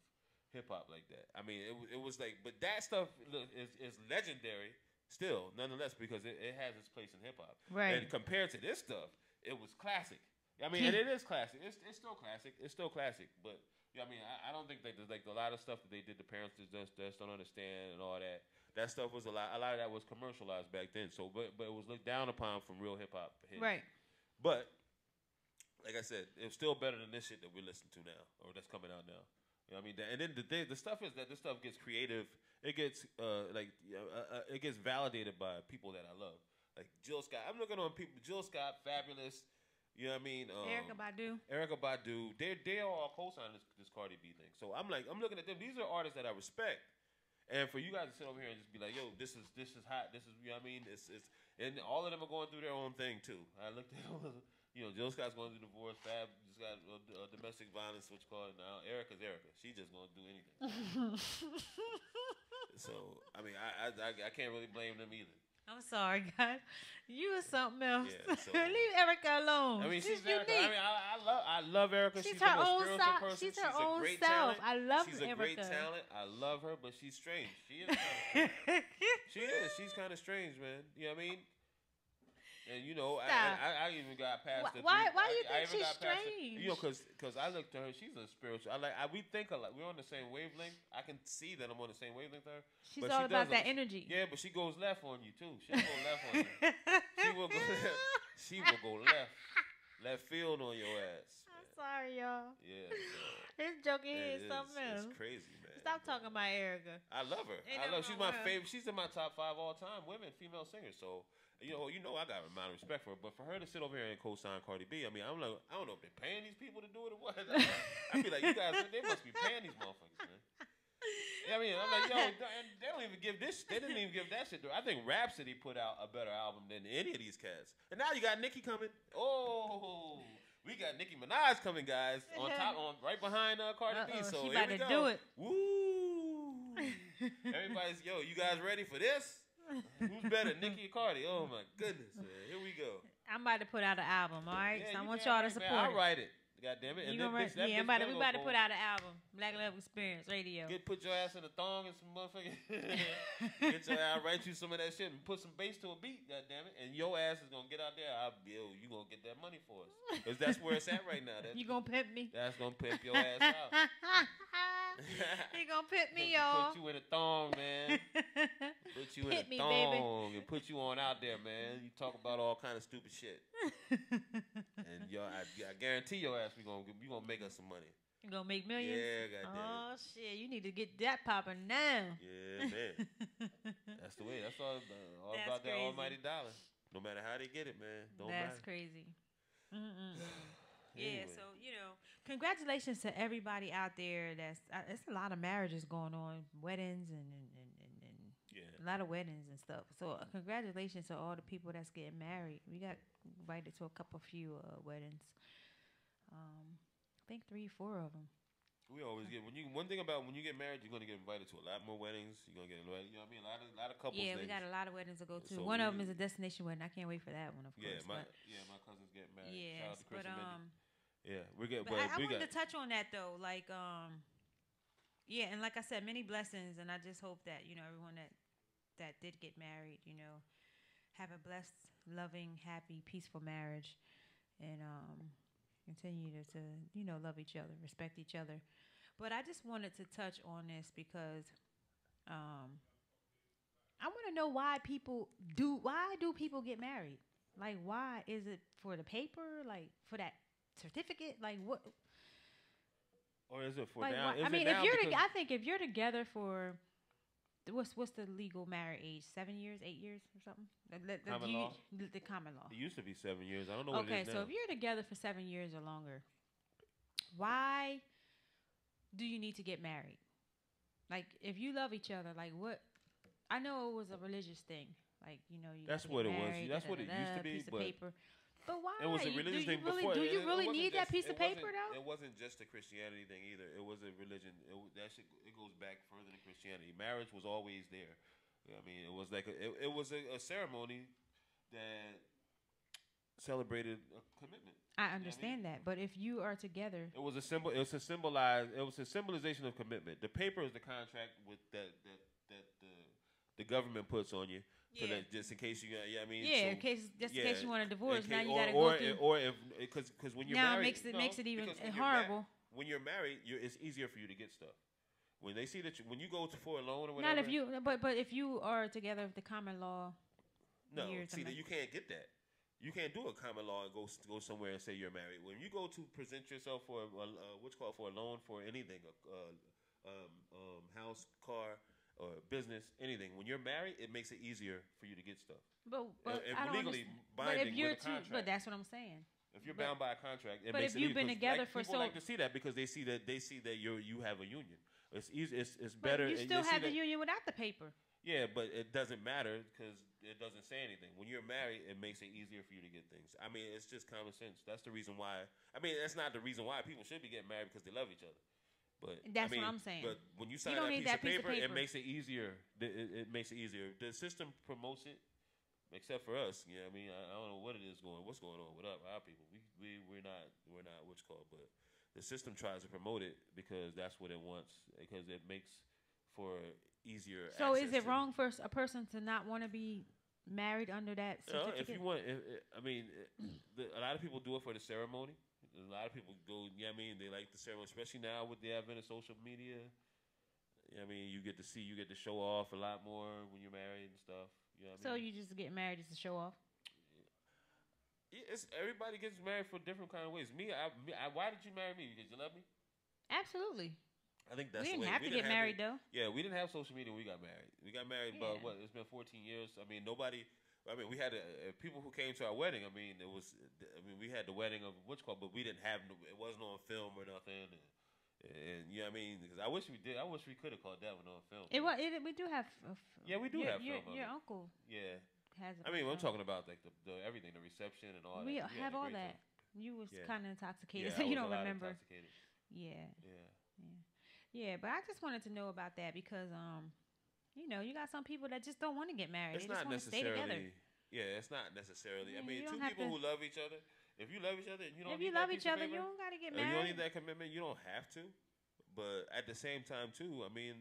hip hop like that. I mean, it was like, but that stuff is legendary still, nonetheless, because it has its place in hip hop. Right. And compared to this stuff, it was classic. I mean, and it is classic. It's still classic. It's still classic. But I mean, I don't think that like a lot of stuff that they did, the parents just don't understand and all that. That stuff was a lot of that was commercialized back then. So, but it was looked down upon from real hip hop hits. Right. But like I said, it's still better than this shit that we listen to now, or that's coming out now. You know what I mean? And then the stuff is that this stuff gets creative. It gets it gets validated by people that I love, like Jill Scott. I'm looking on people. Jill Scott, Fabulous. You know what I mean? Erykah Badu. They all co-signing this Cardi B thing. So I'm looking at them. These are artists that I respect. And for you guys to sit over here and just be like, yo, this is hot. This is, you know what I mean? It's and all of them are going through their own thing too. I looked at Jill Scott's going through divorce. Fab just got domestic violence, what you call it now. Erykah's Erykah. She just gonna do anything. So I mean, I can't really blame them either. I'm sorry, God. You are something else. Yeah, so, leave Erykah alone. I mean, she's unique. Erykah. I mean, I love Erykah. She's her the most own spiritual person. She's her a own great self. talent. I love She's Erykah. a great talent. I love her, but she's strange. She is kind of strange. She is. She's kind of strange, man. You know what I mean? And I even got past the. Why do you think she's strange? Because I looked at her. She's a spiritual. we think a lot. We're on the same wavelength. I can see that I'm on the same wavelength with her. She's all about that energy. Yeah, but she goes left on you too. She'll go left on you. She will go left field on your ass. I'm sorry, y'all. Yeah. This joke here is something else. It's crazy, man. Stop talking about Erykah. I love her. She's my favorite. She's in my top 5 all time female singers. So. I got a amount of respect for her, but for her to sit over here and co-sign Cardi B, I mean, I'm like, I don't know if they're paying these people to do it or what. I be like, you guys, they must be paying these motherfuckers, man. I mean, I'm like, yo, and they don't even give this. They didn't even give that shit. I think Rhapsody put out a better album than any of these cats. And now you got Nicki coming. Oh, we got Nicki Minaj coming, guys, right behind Cardi B. So she here about we to go. do it. Woo! Everybody's, yo, you guys ready for this? Who's better, Nicki or Cardi? Oh my goodness, man. Here we go. I'm about to put out an album, all right? Yeah, so I want y'all to support it. I'll write it. God damn it. And we about to put out an album. Black Love Experience Radio. Put your ass in a thong and some motherfucking I'll write you some of that shit and put some bass to a beat, god damn it. And your ass is gonna get out there. You gonna get that money for us. Because that's where it's at right now. You gonna pimp me? That's gonna pimp your ass out. He gonna pimp me, y'all. Put you in a thong, man. Put you in a thong and put you on out there, man. You talk about all kind of stupid shit. And I guarantee your ass we gonna make us some money. You gonna make millions? Yeah, goddamn. Oh shit, you need to get that popping now. Yeah, man. That's the way. That's all about that almighty dollar. No matter how they get it, man. That's crazy. Yeah, so congratulations to everybody out there. It's a lot of marriages going on, weddings and a lot of weddings and stuff. So congratulations to all the people that's getting married. We got invited to a few weddings. I think 3, 4 of them. We always get one thing about when you get married, you're gonna get invited to a lot more weddings. You're gonna get invited, you know what I mean, a lot of couples. Yeah, we got a lot of weddings to go to. So one of them is a destination wedding. I can't wait for that one, of course. My cousin's getting married. Yeah, shout out to Chris and Mindy. Yeah, we get. But I wanted to touch on that though, like yeah, and like I said, many blessings, and I just hope that everyone that did get married, have a blessed, loving, happy, peaceful marriage, and continue to love each other, respect each other. But I just wanted to touch on this because I want to know why do people get married? Like, why is it for the paper? Like, for that certificate? Like, what? Or is it for Like, now? I mean, I think if you're together for what's the legal marriage age? 7 years, 8 years, or something? Common law? The common law. It used to be 7 years. I don't know what it Okay, is now. so if you're together for 7 years or longer, why do you need to get married? Like, if you love each other, like what? I know it was a religious thing. Like, you know, you That's gotta what get it was. married, That's what it used to be, piece of but paper. But why? it was a religious thing before. Do you really It wasn't need that just- piece of it wasn't- paper though? It wasn't just a Christianity thing either. It was a religion. It goes back further than Christianity. Marriage was always there. I mean, it was like it was a ceremony that celebrated a commitment. I understand that, but if you are together, It was a symbol. It was a symbolize. It was a symbolization of commitment. The paper is the contract with that the government puts on you. So Yeah. that just in case you got, I mean, yeah, so, in case yeah, in case you want a divorce, in now case- you got to or, go through. or if because when you're Now married, it makes it even because when you're horrible. when you're married, it's easier for you to get stuff. When they see that when you go for a loan or Not whatever. if you, but if you are together with the common law. No, years see and that you can't get that. You can't do a common law and go somewhere and say you're married. When you go to present yourself for what's called for a loan for anything, house, car, or business, anything. When you're married, it makes it easier for you to get stuff. But And I don't legally understand. binding But if you're with a contract. but that's what I'm saying. If you're bound by a contract, it but makes if it you've easy, been 'cause together for people so- like to see that because they see that you have a union. It's easy. It's But better. you and still they see have the that- union without the paper. Yeah, but it doesn't matter because it doesn't say anything. When you're married, it makes it easier for you to get things. I mean, it's just common sense. That's the reason why. I mean, that's not the reason why people should be getting married because they love each other. But That's I mean, what I'm saying. But when you sign don't that need piece, that of, piece of paper, it paper. makes it easier. It makes it easier. The system promotes it, except for us. You know what I mean? I don't know what it is what's going on with our people. We're not what's called, but the system tries to promote it because that's what it wants because it makes for easier. So is access it to- wrong for a person to not want to be married under that You know, certificate? if you want, I mean, a lot of people do it for the ceremony. A lot of people go, you know what I mean? They like the ceremony, especially now with the advent of social media. You know what I mean? You get to show off a lot more when you're married and stuff. You know what I So mean? you just get married just to show off? Yeah, everybody gets married for different kind of ways. Why did you marry me? Because you love me? Absolutely. I think that's We the didn't way. have to get married though. Yeah, we didn't have social media when we got married. We got married about Yeah. what? It's been 14 years. I mean, nobody. I mean, we had people who came to our wedding. I mean, it was. I mean, we had the wedding of what's called, but we didn't have. It wasn't on film or nothing. And you know what I mean? Because I wish we did. I wish we could have caught that one on film. We do have. Yeah, we do have film of Your it. uncle Yeah. has. I mean, I'm talking about like the everything, the reception and all We that. have all great that. time. You was Yeah. kind of intoxicated, Yeah, so I you was don't a lot remember. intoxicated. Yeah. Yeah. Yeah, but I just wanted to know about that because you know, you got some people that just don't want to get married. It's they just not want to stay together. necessarily. Yeah, it's not necessarily. I Yeah, mean, you two don't have people to- who love each other. If you love each other, and you don't. If need you that love piece each of other, you paper, don't got to get if you don't married. need that commitment, you don't have to. But at the same time, too, I mean,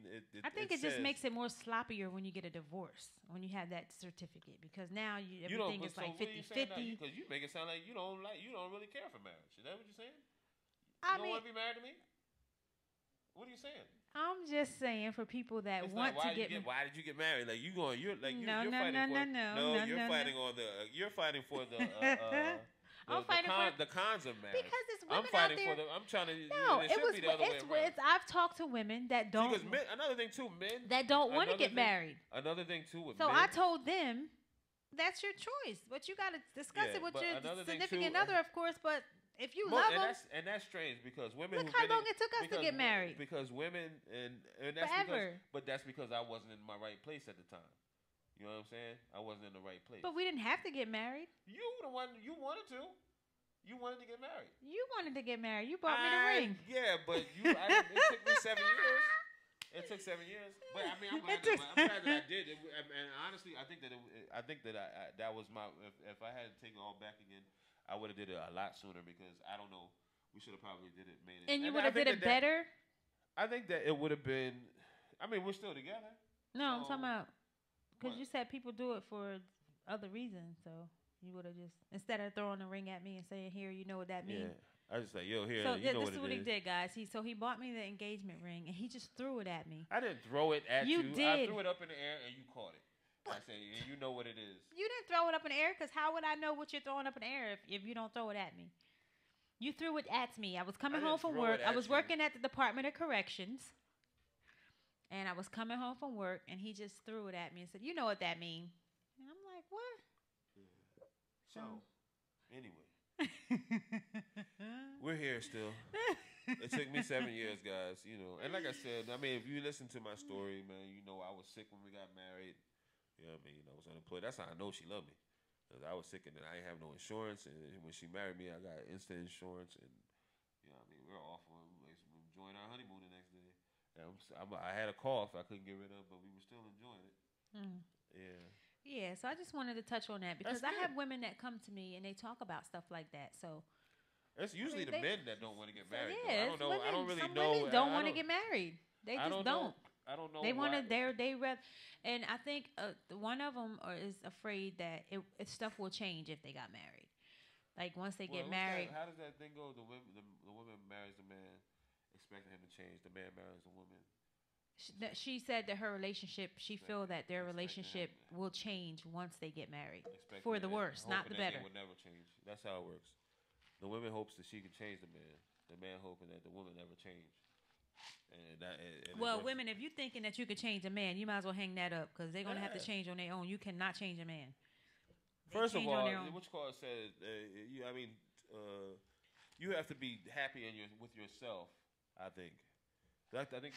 I think it just makes it more sloppier when you get a divorce, when you have that certificate, because now everything is like 50-50. Because you make it sound like you don't really care for marriage. Is that what you're saying? I You don't mean, want to be married to me? What are you saying? I'm just saying for people that It's want not, to get. why did you get married? Like you're No, fighting no, for no, you're no, fighting on the you're fighting for the I'm fighting for the cons of marriage. because it's I'm women fighting out there. for the. I'm trying to. No, it it should was. be the other way around. I've talked to women that don't. Because another thing too, men that don't want to another get thing- married. Another thing too with So men. I told them, that's your choice, but you got to discuss Yeah, it with but your another thing, significant too, other, of course. But if you Mo- love and them, that's strange because women. look who've how been long it took us to because get married. Because women and that's Forever. that's because I wasn't in my right place at the time. You know what I'm saying? I wasn't in the right place. But we didn't have to get married. You the one you wanted to. You wanted to get married. You wanted to get married. You bought me the ring. Yeah, but it took me 7 years. It took 7 years. But I mean, I'm glad that I did. And honestly, I think that that was my. If I had to take it all back again, I would have did it a lot sooner because I don't know. We should have probably made it. And you I would have think did it better. I think that it would have been. I mean, we're still together. No, I'm So, talking about because what? you said people do it for other reasons. So you would have just instead of throwing the ring at me and saying, "Here, you know what that means." Yeah, I just like, yo, here, So you know this what is what it he is. did, guys. He bought me the engagement ring and he just threw it at me. I didn't throw it at you. You I did. threw it up in the air and you caught it. I said, and you know what it is. You didn't throw it up in the air because how would I know what you're throwing up in the air if you don't throw it at me? You threw it at me. I was coming I home didn't from throw work. it I at was you. working at the Department of Corrections. And I was coming home from work, and he just threw it at me and said, "You know what that means?" And I'm like, "What?" So, anyway, we're here still. It took me 7 years, guys. You know, and like I said, I mean, if you listen to my story, man, you know I was sick when we got married. You know what I mean? I was unemployed. That's how I know she loved me. Because I was sick and then I didn't have no insurance. And when she married me, I got instant insurance. And, you know what I mean? We were off on, we enjoying our honeymoon the next day. And I had a cough I couldn't get rid of, but we were still enjoying it. Mm. Yeah. Yeah, so I just wanted to touch on that because That's I have good. women that come to me and they talk about stuff like that. So It's usually I the mean, men that don't want to get married. yeah, Though. I it's don't know. women. I don't really Some know. women don't want to get married. They I just don't know. I don't know. They want to. why. They rev, and I think one of them is afraid that stuff will change if they got married. Like once they get What's married. how does that thing go? The woman marries the man, expecting him to change. The man marries the woman. She said that her relationship, she feel that their relationship him, will change once they get married. Expecting For the worse, not the better. They would never change. That's how it works. The woman hopes that she can change the man. The man hoping that the woman never change. Well, women, if you're thinking that you could change a man, you might as well hang that up because they're gonna have to change on their own. You cannot change a man. First of all, which call said, you have to be happy with yourself. I think. I think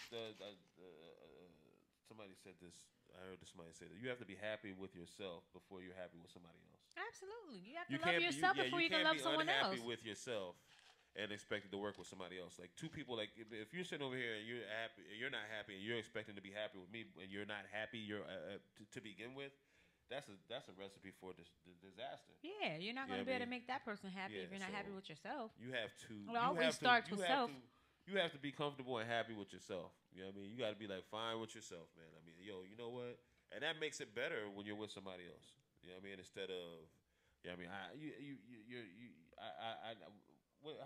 somebody said this. I heard somebody say that you have to be happy with yourself before you're happy with somebody else. Absolutely, you have to love yourself before you can love someone else. You can't be unhappy with yourself and expected to work with somebody else. Like two people, like if you're sitting over here and you're happy, you're not happy, and you're expecting to be happy with me, and you're not happy, to begin with. That's a recipe for disaster. Yeah, you're not going to be able to make that person happy if you're not happy with yourself. You have to. It always starts with self. You have to be comfortable and happy with yourself. You know what I mean? You got to be like fine with yourself, man. I mean, yo, you know what? And that makes it better when you're with somebody else. You know what I mean? Instead of, you know what I mean? How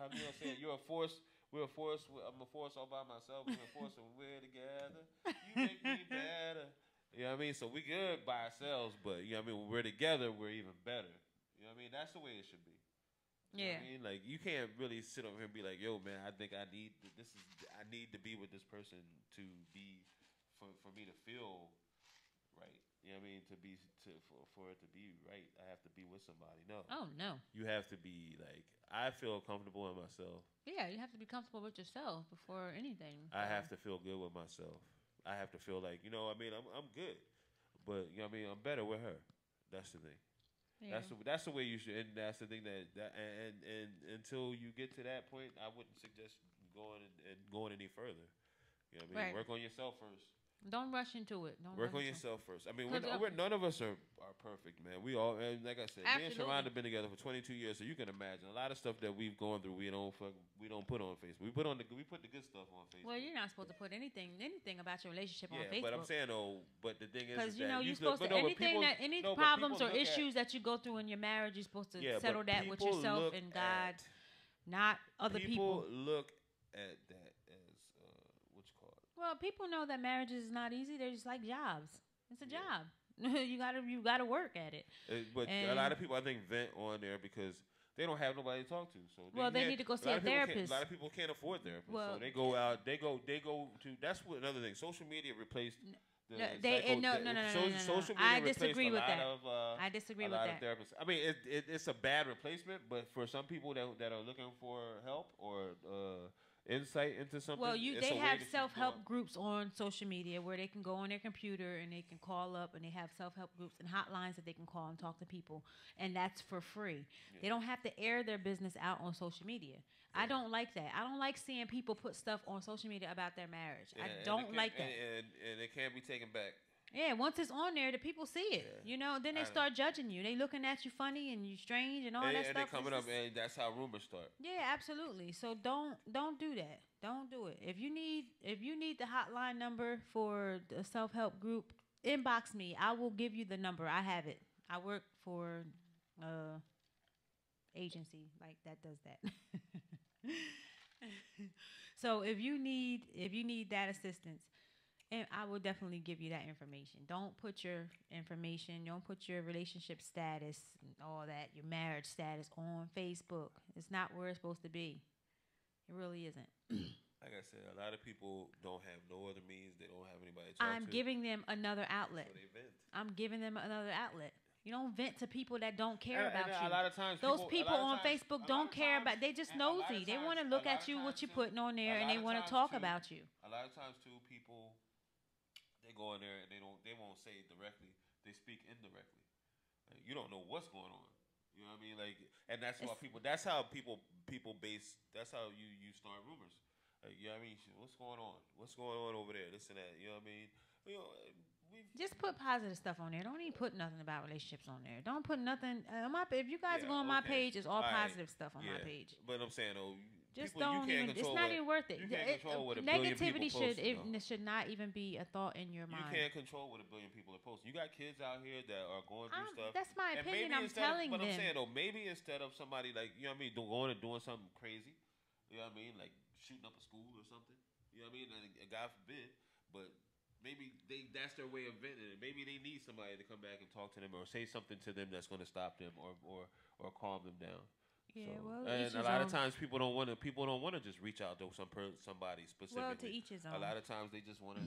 do you say it? You're a force. We're a force. I'm a force all by myself. We're a force and we're together. You make me better. You know what I mean? So we good by ourselves, but you know what I mean? When we're together, we're even better. You know what I mean? That's the way it should be. You know what I mean? Like you can't really sit over here and be like, "Yo, man, I think I need to be with this person to be for me to feel right." You know what I mean? For it to be right, I have to be with somebody. No. Oh no. You have to be like, I feel comfortable in myself. Yeah, you have to be comfortable with yourself before anything. I have to feel good with myself. I have to feel like, you know, I mean, I'm good, but you know what I mean, I'm better with her. That's the thing. Yeah. That's the way you should, and that's the thing that and until you get to that point, I wouldn't suggest going any further. You know what I mean? Right. Work on yourself first. Don't rush into it. Work on yourself first. I mean, none of us are perfect, man. We all, and like I said, me and Sharonda have been together for 22 years, so you can imagine a lot of stuff that we've gone through. We don't put on Facebook. We put the good stuff on Facebook. Well, you're not supposed to put anything about your relationship on Facebook. But I'm saying but the thing is, because you're supposed to any problems or issues that you go through in your marriage, you're supposed to settle that with yourself and God, not other people. People look at that. Well, people know that marriage is not easy. They're just like jobs. It's a job. you gotta work at it. But a lot of people, I think, vent on there because they don't have nobody to talk to. So they need to go see a therapist. A lot of people can't afford therapists. So they go out. They go to. That's what another thing. Social media replaced. No. I disagree with that. I disagree with that. Therapists. I mean, it's a bad replacement, but for some people that are looking for help or insight into something. Well, they have self-help groups on social media where they can go on their computer and they can call up, and they have self-help groups and hotlines that they can call and talk to people, and that's for free. Yeah. They don't have to air their business out on social media. Yeah. I don't like that. I don't like seeing people put stuff on social media about their marriage. I don't like that. And it can't be taken back. Yeah, once it's on there, the people see it. Yeah. You know, then they start judging you. They looking at you funny and you strange and all that stuff. And they coming up, and that's how rumors start. Yeah, absolutely. So don't do that. Don't do it. If you need the hotline number for the self-help group, inbox me. I will give you the number. I have it. I work for agency like that does that. So if you need that assistance, And I will definitely give you that information. Don't put your information, don't put your relationship status and all that, your marriage status on Facebook. It's not where it's supposed to be. It really isn't. Like I said, a lot of people don't have no other means. They don't have anybody to talk I'm to. giving them another outlet. So they vent. I'm giving them another outlet. You don't vent to people that don't care about you. A lot of times those people on Facebook don't care about. They just nosy. They want to look at you, what you're putting on there, and they want to talk about you. A lot of times too, people they go in there and they won't say it directly. They speak indirectly. Like, you don't know what's going on. You know what I mean? Like, and that's why people. That's how people base. That's how you start rumors. Like, you know what I mean? What's going on? What's going on over there? This and that. You know what I mean? You know, just put positive stuff on there. Don't even put nothing about relationships on there. Don't put nothing on my. If you guys go on my page, it's all positive stuff on my page. But I'm saying though, just people, don't even. It's not even worth it. You can't control what a negativity billion people should not even be a thought in your mind. You can't control what a billion people are posting. You got kids out here that are going through stuff. That's my opinion. I'm telling them. But I'm saying though, maybe instead of somebody like you know what I mean, going and doing something crazy, you know what I mean, like shooting up a school or something. You know what I mean? And God forbid, but. Maybe that's their way of venting it. Maybe they need somebody to come back and talk to them or say something to them that's going to stop them or calm them down. Yeah, so, well, and a lot of times people don't want to just reach out to somebody specifically. Well, to each his own. A lot of times they just want to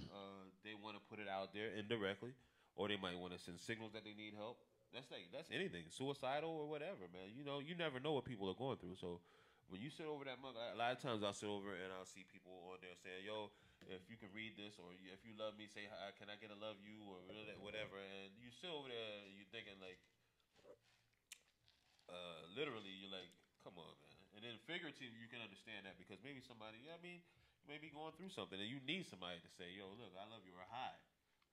they want to put it out there indirectly, or they might want to send signals that they need help. That's anything, suicidal or whatever, man. You know, you never know what people are going through. So when you sit over that mug, a lot of times I'll sit over and I'll see people on there saying, "Yo, if you can read this, or if you love me, say, can I get a love you, or whatever." And you sit over there and you're thinking like, literally, you're like, come on, man. And then figuratively, you can understand that because maybe somebody, you know what I mean, you may be going through something and you need somebody to say, "Yo, look, I love you," or "Hi,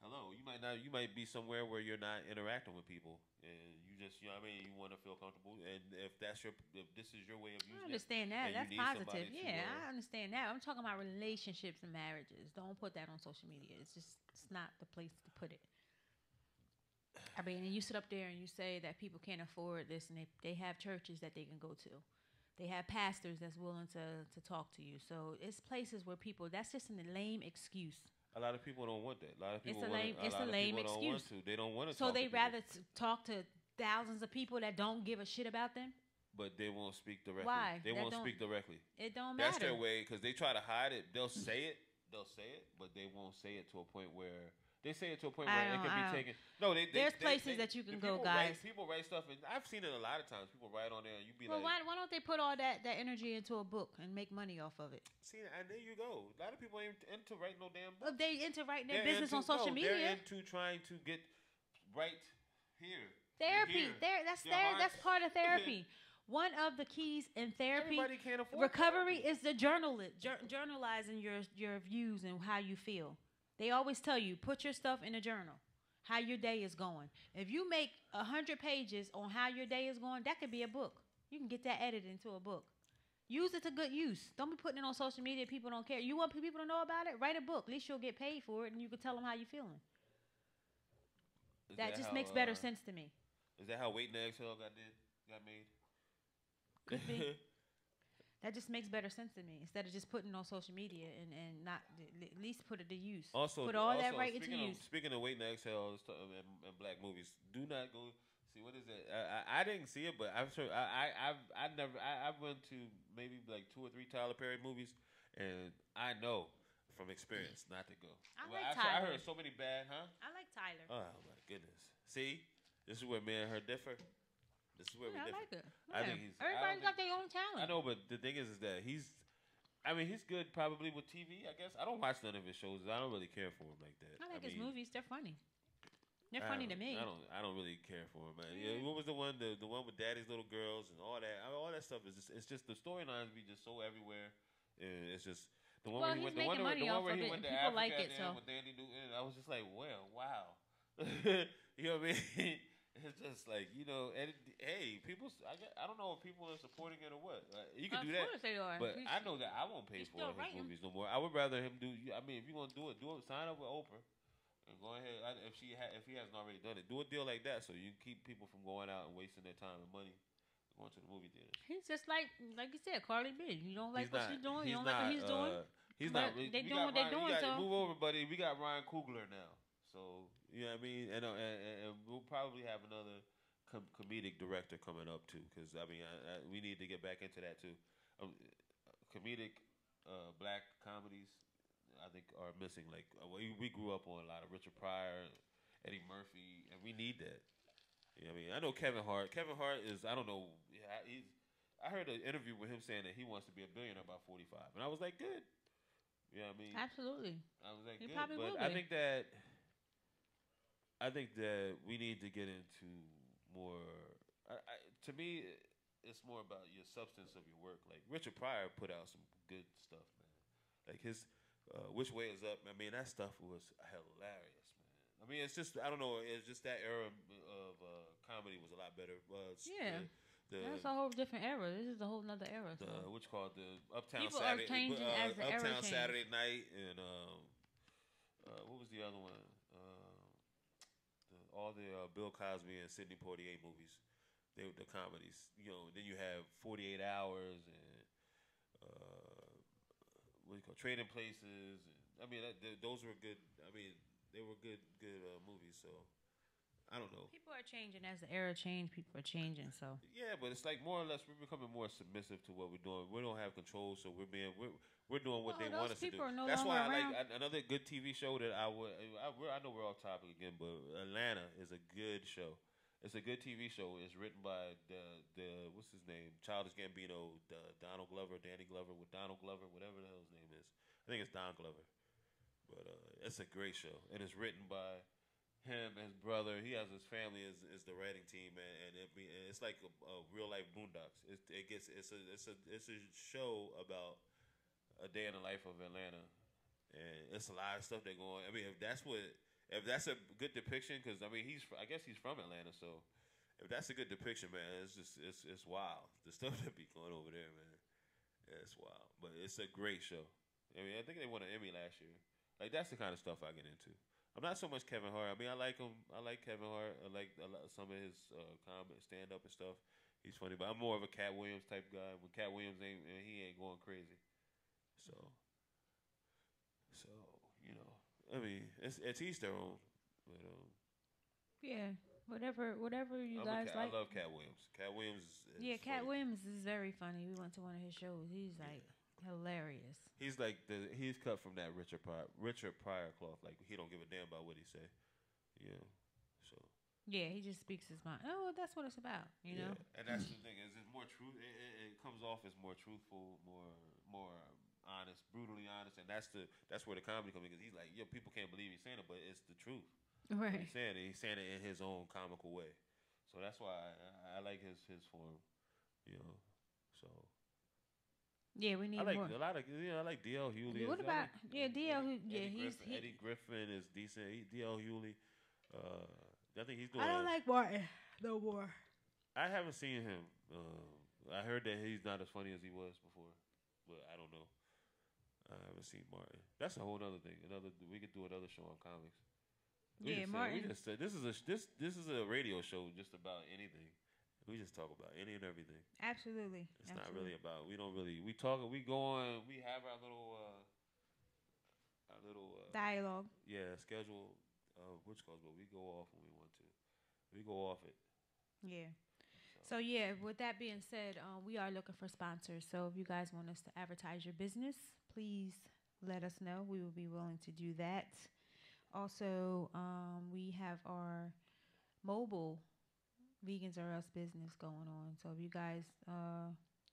hello." You might be somewhere where you're not interacting with people, and you just, you know what I mean, you want to feel comfortable. And if this is your way of using it, I understand that. That's positive. Yeah, I to, understand that. I'm talking about relationships and marriages. Don't put that on social media. It's not the place to put it. I mean, and you sit up there and you say that people can't afford this, and they have churches that they can go to. They have pastors that's willing to talk to you. So it's places where people, that's just a lame excuse. A lot of people don't want that. A lot of people it's a lame excuse. They don't want to. So they rather talk to thousands of people that don't give a shit about them. But they won't speak directly. Why? They won't speak directly. It don't matter. That's their way because they try to hide it. They'll say it, but they won't say it to a point where they say it to a point where it can be taken. No, there's places that you can go, guys. People write stuff, and I've seen it a lot of times. People write on there, and you be like, "Why don't they put all that energy into a book and make money off of it?" See, and there you go. A lot of people ain't into writing no damn book. They into writing their business on social media. They're into trying to get right here. Therapy. That's part of therapy. One of the keys in therapy, recovery, is the journalizing your views and how you feel. They always tell you, put your stuff in a journal, how your day is going. If you make 100 pages on how your day is going, that could be a book. You can get that edited into a book. Use it to good use. Don't be putting it on social media. People don't care. You want people to know about it? Write a book. At least you'll get paid for it, and you can tell them how you're feeling. That just makes better sense to me. Is that how Waiting to Exhale got made? Could be. That just makes better sense to me. Instead of just putting it on social media and not at least put it to use. Also, put all that right into use. Speaking of Waiting to Exhale and black movies, do not go see what is it. I didn't see it, but I'm sure I went to maybe like 2 or 3 Tyler Perry movies, and I know from experience not to go. Tyler. I heard so many bad, huh? I like Tyler. Oh my goodness! See, this is where me and her differ. This is where we differ. I like it. Yeah. I think Everybody's got their own talent. I know, but the thing is that he's good probably with TV, I guess. I don't watch none of his shows. I don't really care for him like that. I like his movies. They're funny. They're funny to me. I don't really care for him, man. Yeah, what was the one with Daddy's Little Girls and all that? All that stuff is just the storylines be just so everywhere. And it's just the one where he went to Africa like it, with Danny Newton. I was just like, well, wow. You know what I mean? It's just like, you know, and hey, people. I don't know if people are supporting it or what. You can do that, of course they are. But I know that I won't pay for his movies no more. I would rather him do. I mean, if you want to do it, sign up with Oprah, and go ahead. If he hasn't already done it, do a deal like that so you can keep people from going out and wasting their time and money going to the movie theaters. He's just like you said, Carly B. You don't like what she's doing. You don't like what he's doing. He's But not. they We doing got what they Ryan, doing, so move over, buddy. We got Ryan Coogler now. So you know what I mean, and we'll probably have another comedic director coming up too. Because I mean, we need to get back into that too. Comedic black comedies, I think, are missing. Like we grew up on a lot of Richard Pryor, Eddie Murphy, and we need that. You know what I mean? I know Kevin Hart. Kevin Hart is, I don't know. I heard an interview with him saying that he wants to be a billionaire by 45, and I was like, good. You know what I mean? absolutely. I was like, He good. probably But will I be. think that we need to get into more. To me, it's more about your substance of your work. Like Richard Pryor put out some good stuff, man. Like his Which Way Is Up. I mean, that stuff was hilarious, man. I mean, it's just, I don't know. It's just that era of comedy was a lot better. Yeah. The That's a whole different era. This is a whole nother era. So. what's called the Uptown People are Saturday, changing as the era Uptown changes. Saturday Night, and what was the other one? All the Bill Cosby and Sidney Poitier movies. They were the comedies. You know, then you have 48 Hours and what do you call Trading Places. And, I mean, those were good. I mean, they were good movies. So I don't know. People are changing as the era changed. People are changing. So Yeah, but it's like more or less we're becoming more submissive to what we're doing. We don't have control, so we're doing what they want us to do. People are no That's why longer I around. like another good TV show that I know we're off topic again, but Atlanta is a good show. It's a good TV show. It's written by the what's his name, Childish Gambino, Donald Glover, Danny Glover, with Donald Glover, whatever the hell his name is. I think it's Don Glover, but it's a great show, and it's written by him and his brother. He has his family is the writing team, and it's like a real life Boondocks. It's a show about a day in the life of Atlanta, and it's a lot of stuff that going on. I mean, if that's a good depiction, because I mean I guess he's from Atlanta, so if that's a good depiction, man, it's wild. The stuff that be going over there, man, it's wild. But it's a great show. I mean, I think they won an Emmy last year. Like that's the kind of stuff I get into. I'm not so much Kevin Hart. I mean, I like him. I like Kevin Hart. I like some of his comedy, stand up and stuff. He's funny, but I'm more of a Cat Williams type guy. When Cat Williams he ain't going crazy. So you know, I mean, it's each their own. But yeah, whatever you guys like. I love Cat Williams. Cat Williams. Cat funny. Williams is very funny. We went to one of his shows. He's like hilarious. He's like he's cut from that Richard Pryor cloth. Like he don't give a damn about what he say. Yeah. So. Yeah, he just speaks his mind. Oh, that's what it's about. You know. And that's the thing is, it's more truth. It comes off as more truthful, more honest, brutally honest, and that's where the comedy comes in. Because he's like, yo, people can't believe he's saying it, but it's the truth. Right. He's saying it in his own comical way. So that's why I like his form. You know. So. Yeah, we need I like more. a lot of I like D.L. Hewley. What about D.L. Eddie Griffin is decent. D.L. Hewley. I think he's doing. I don't like Martin no more. I haven't seen him. I heard that he's not as funny as he was before, but I don't know. I haven't seen Martin. That's a whole other thing. We could do another show on comics. Martin. We just said this is a radio show just about anything. We just talk about any and everything. Absolutely. It's not really about. We talk. We go on. We have our little dialogue. Yeah, schedule. Which goes, but we go off when we want to. We go off it. Yeah. So with that being said, we are looking for sponsors. So if you guys want us to advertise your business, please let us know. We will be willing to do that. Also, we have our mobile Vegans Are Us business going on. So if you guys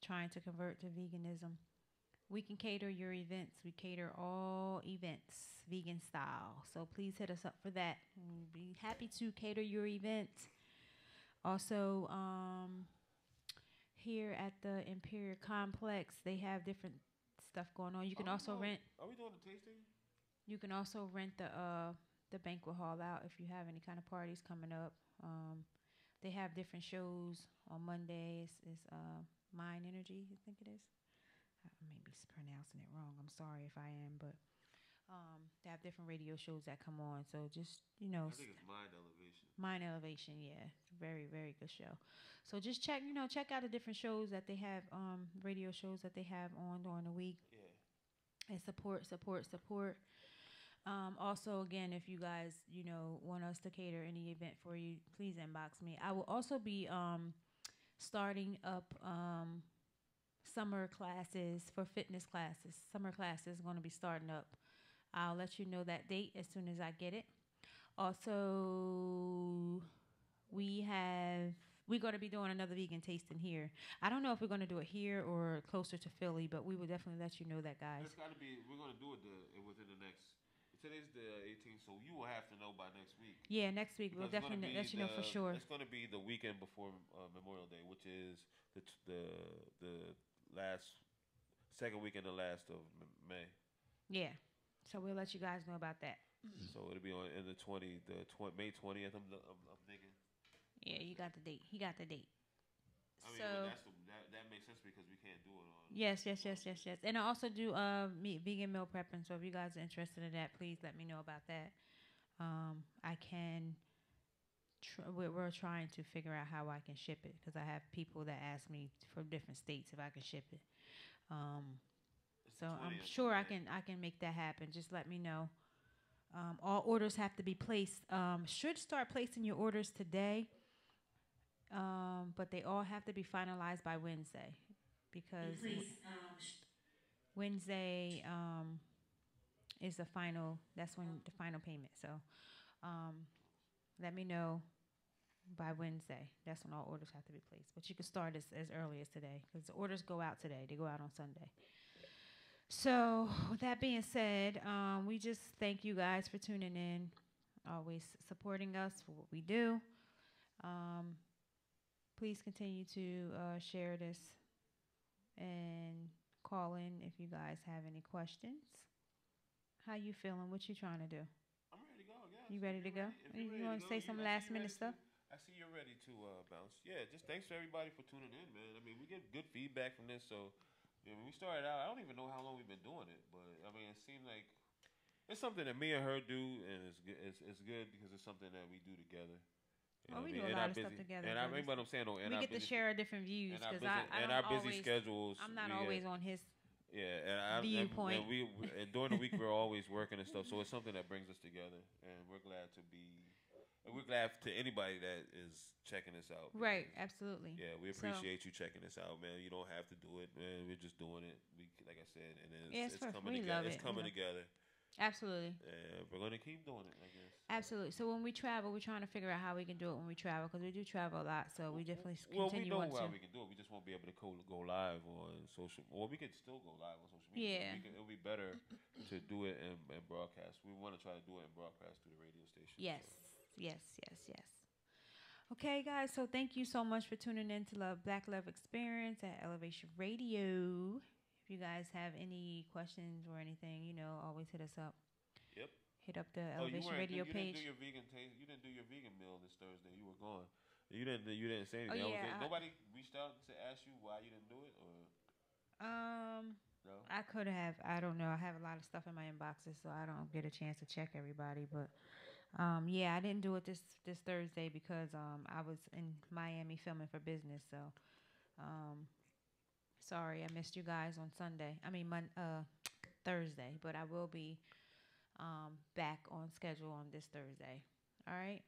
trying to convert to veganism, we can cater your events. We cater all events vegan style. So please hit us up for that. We'll be happy to cater your event. Also, here at the Imperial Complex, they have different stuff going on. You can also rent. Are we doing the tasting? You can also rent the banquet hall out if you have any kind of parties coming up. They have different shows on Mondays. It's Mind Energy, I think it is. I may be pronouncing it wrong. I'm sorry if I am, but they have different radio shows that come on. So just, I think it's Mind Elevation. Mind Elevation, yeah. Very, very good show. So just check out the different shows that they have, radio shows that they have on during the week. Yeah. and support. Also, again, if you guys, want us to cater any event for you, please inbox me. I will also be starting up summer classes for fitness classes. Summer classes going to be starting up. I'll let you know that date as soon as I get it. Also, we're going to be doing another vegan tasting here. I don't know if we're going to do it here or closer to Philly, but we will definitely let you know that, guys. It's got to be. We're going to do it within the next. Today's the 18th, so you will have to know by next week. Yeah, next week we'll definitely let you know for sure. It's going to be the weekend before Memorial Day, which is the last second weekend, the last of May. Yeah, so we'll let you guys know about that. So it'll be on in May 20th. I'm thinking. Yeah, you got the date. He got the date. I mean, so that makes sense because we can't do it on. Yes. And I also do vegan meal prepping. So if you guys are interested in that, please let me know about that. I can. We're trying to figure out how I can ship it because I have people that ask me from different states if I can ship it. So I'm sure I can make that happen. Just let me know. All orders have to be placed. Should start placing your orders today. But they all have to be finalized by Wednesday because Wednesday is the final. That's when the final payment. So let me know by Wednesday. That's when all orders have to be placed. But you can start as early as today because the orders go out today. They go out on Sunday. So with that being said, we just thank you guys for tuning in, always supporting us for what we do. Please continue to share this and call in if you guys have any questions. How you feeling? What you trying to do? I'm ready to go. Yeah. You ready to go? You want to say some last minute stuff? I see you're ready to bounce. Yeah, just thanks to everybody for tuning in, man. I mean, we get good feedback from this. So when we started out, I don't even know how long we've been doing it, but I mean, it seemed like it's something that me and her do, and it's good because it's something that we do together. We do a lot of stuff together. And I mean, what I'm saying, we get to share our different views because our busy schedules. I'm not always on his And viewpoint. and during the week we're always working and stuff, so it's something that brings us together, and we're glad to be. And we're glad to anybody that is checking this out. Right, absolutely. Yeah, we appreciate you checking this out, man. You don't have to do it, man. We're just doing it. Like I said, and it's coming together. It's coming together. Absolutely. Yeah, we're going to keep doing it, I guess. Absolutely. So when we travel, we're trying to figure out how we can do it when we travel because we do travel a lot. So we definitely continue. Well, we know how we can do it. We just won't be able to go live on social. Well, we could still go live on social media. Yeah. It'll be better to do it and broadcast. We want to try to do it and broadcast through the radio station. Yes. Yes. Okay, guys. So thank you so much for tuning in to Black Love Experience at Elev8tion Radio. If you guys have any questions or anything, always hit us up. Yep. Hit up the Elev8tion Radio page. You didn't do your vegan meal this Thursday. You were gone. You didn't say anything. Oh, yeah, nobody reached out to ask you why you didn't do it, or no? I could have. I don't know. I have a lot of stuff in my inboxes, so I don't get a chance to check everybody. But yeah, I didn't do it this Thursday because I was in Miami filming for business. So sorry, I missed you guys on Thursday, but I will be back on schedule on this Thursday. All right.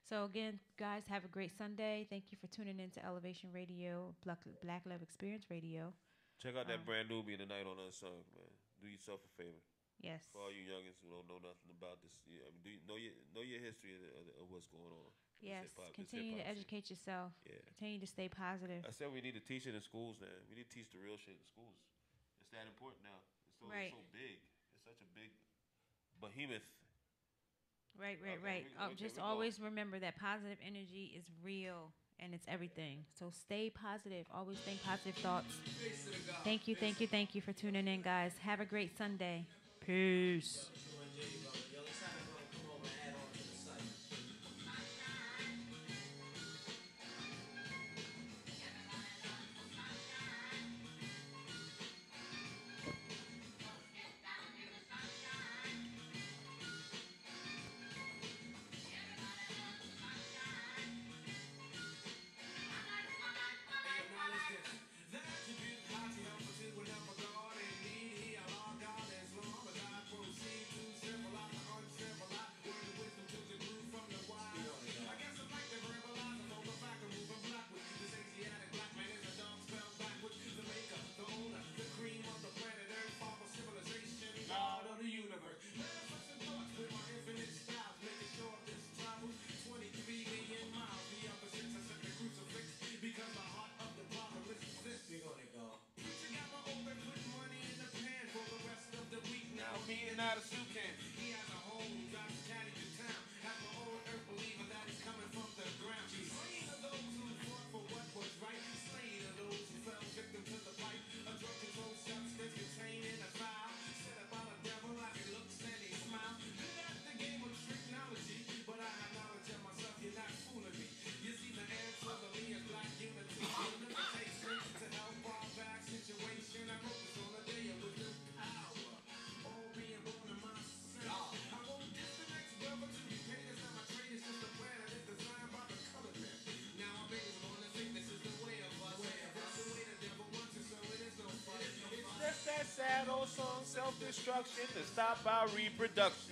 So again, guys, have a great Sunday. Thank you for tuning in to Elev8tion Radio, Black Love Experience Radio. Check out that brand new Being the Night on Unsung, man. Do yourself a favor. Yes. For all you youngins who don't know nothing about this, I mean, know your history of what's going on. Yes. Continue to educate yourself. Yeah. Continue to stay positive. I said we need to teach it in schools, man. We need to teach the real shit in schools. It's that important now. It's so big. It's such a big behemoth. Right. Just always remember that positive energy is real and it's everything. So stay positive. Always think positive thoughts. Thank you for tuning in, guys. Have a great Sunday. Peace. out of soup can. He has a home, drives a caddy to town. Has my own earth believer that he's coming from the ground. Slain of those who fought for what was right. Slain of those who fell victim to the pipe. A drug controlled substance contained in a vial. Set up by the devil like it looks and he smiles. Been at the game of technology, but I have knowledge of myself. You're not fooling me. You see the answer to me is black unity. Unification to help our back situation. I hope it's on the day of wisdom power. All being born in myself. I won't diss the next brother to be paid. It's not my trade. It's just a plan that is designed by the colored man. Now I'm able to think this is the way of us. That's the way the devil wants it, so it is no fun. It's just that sad old song, self-destruction, to stop our reproduction.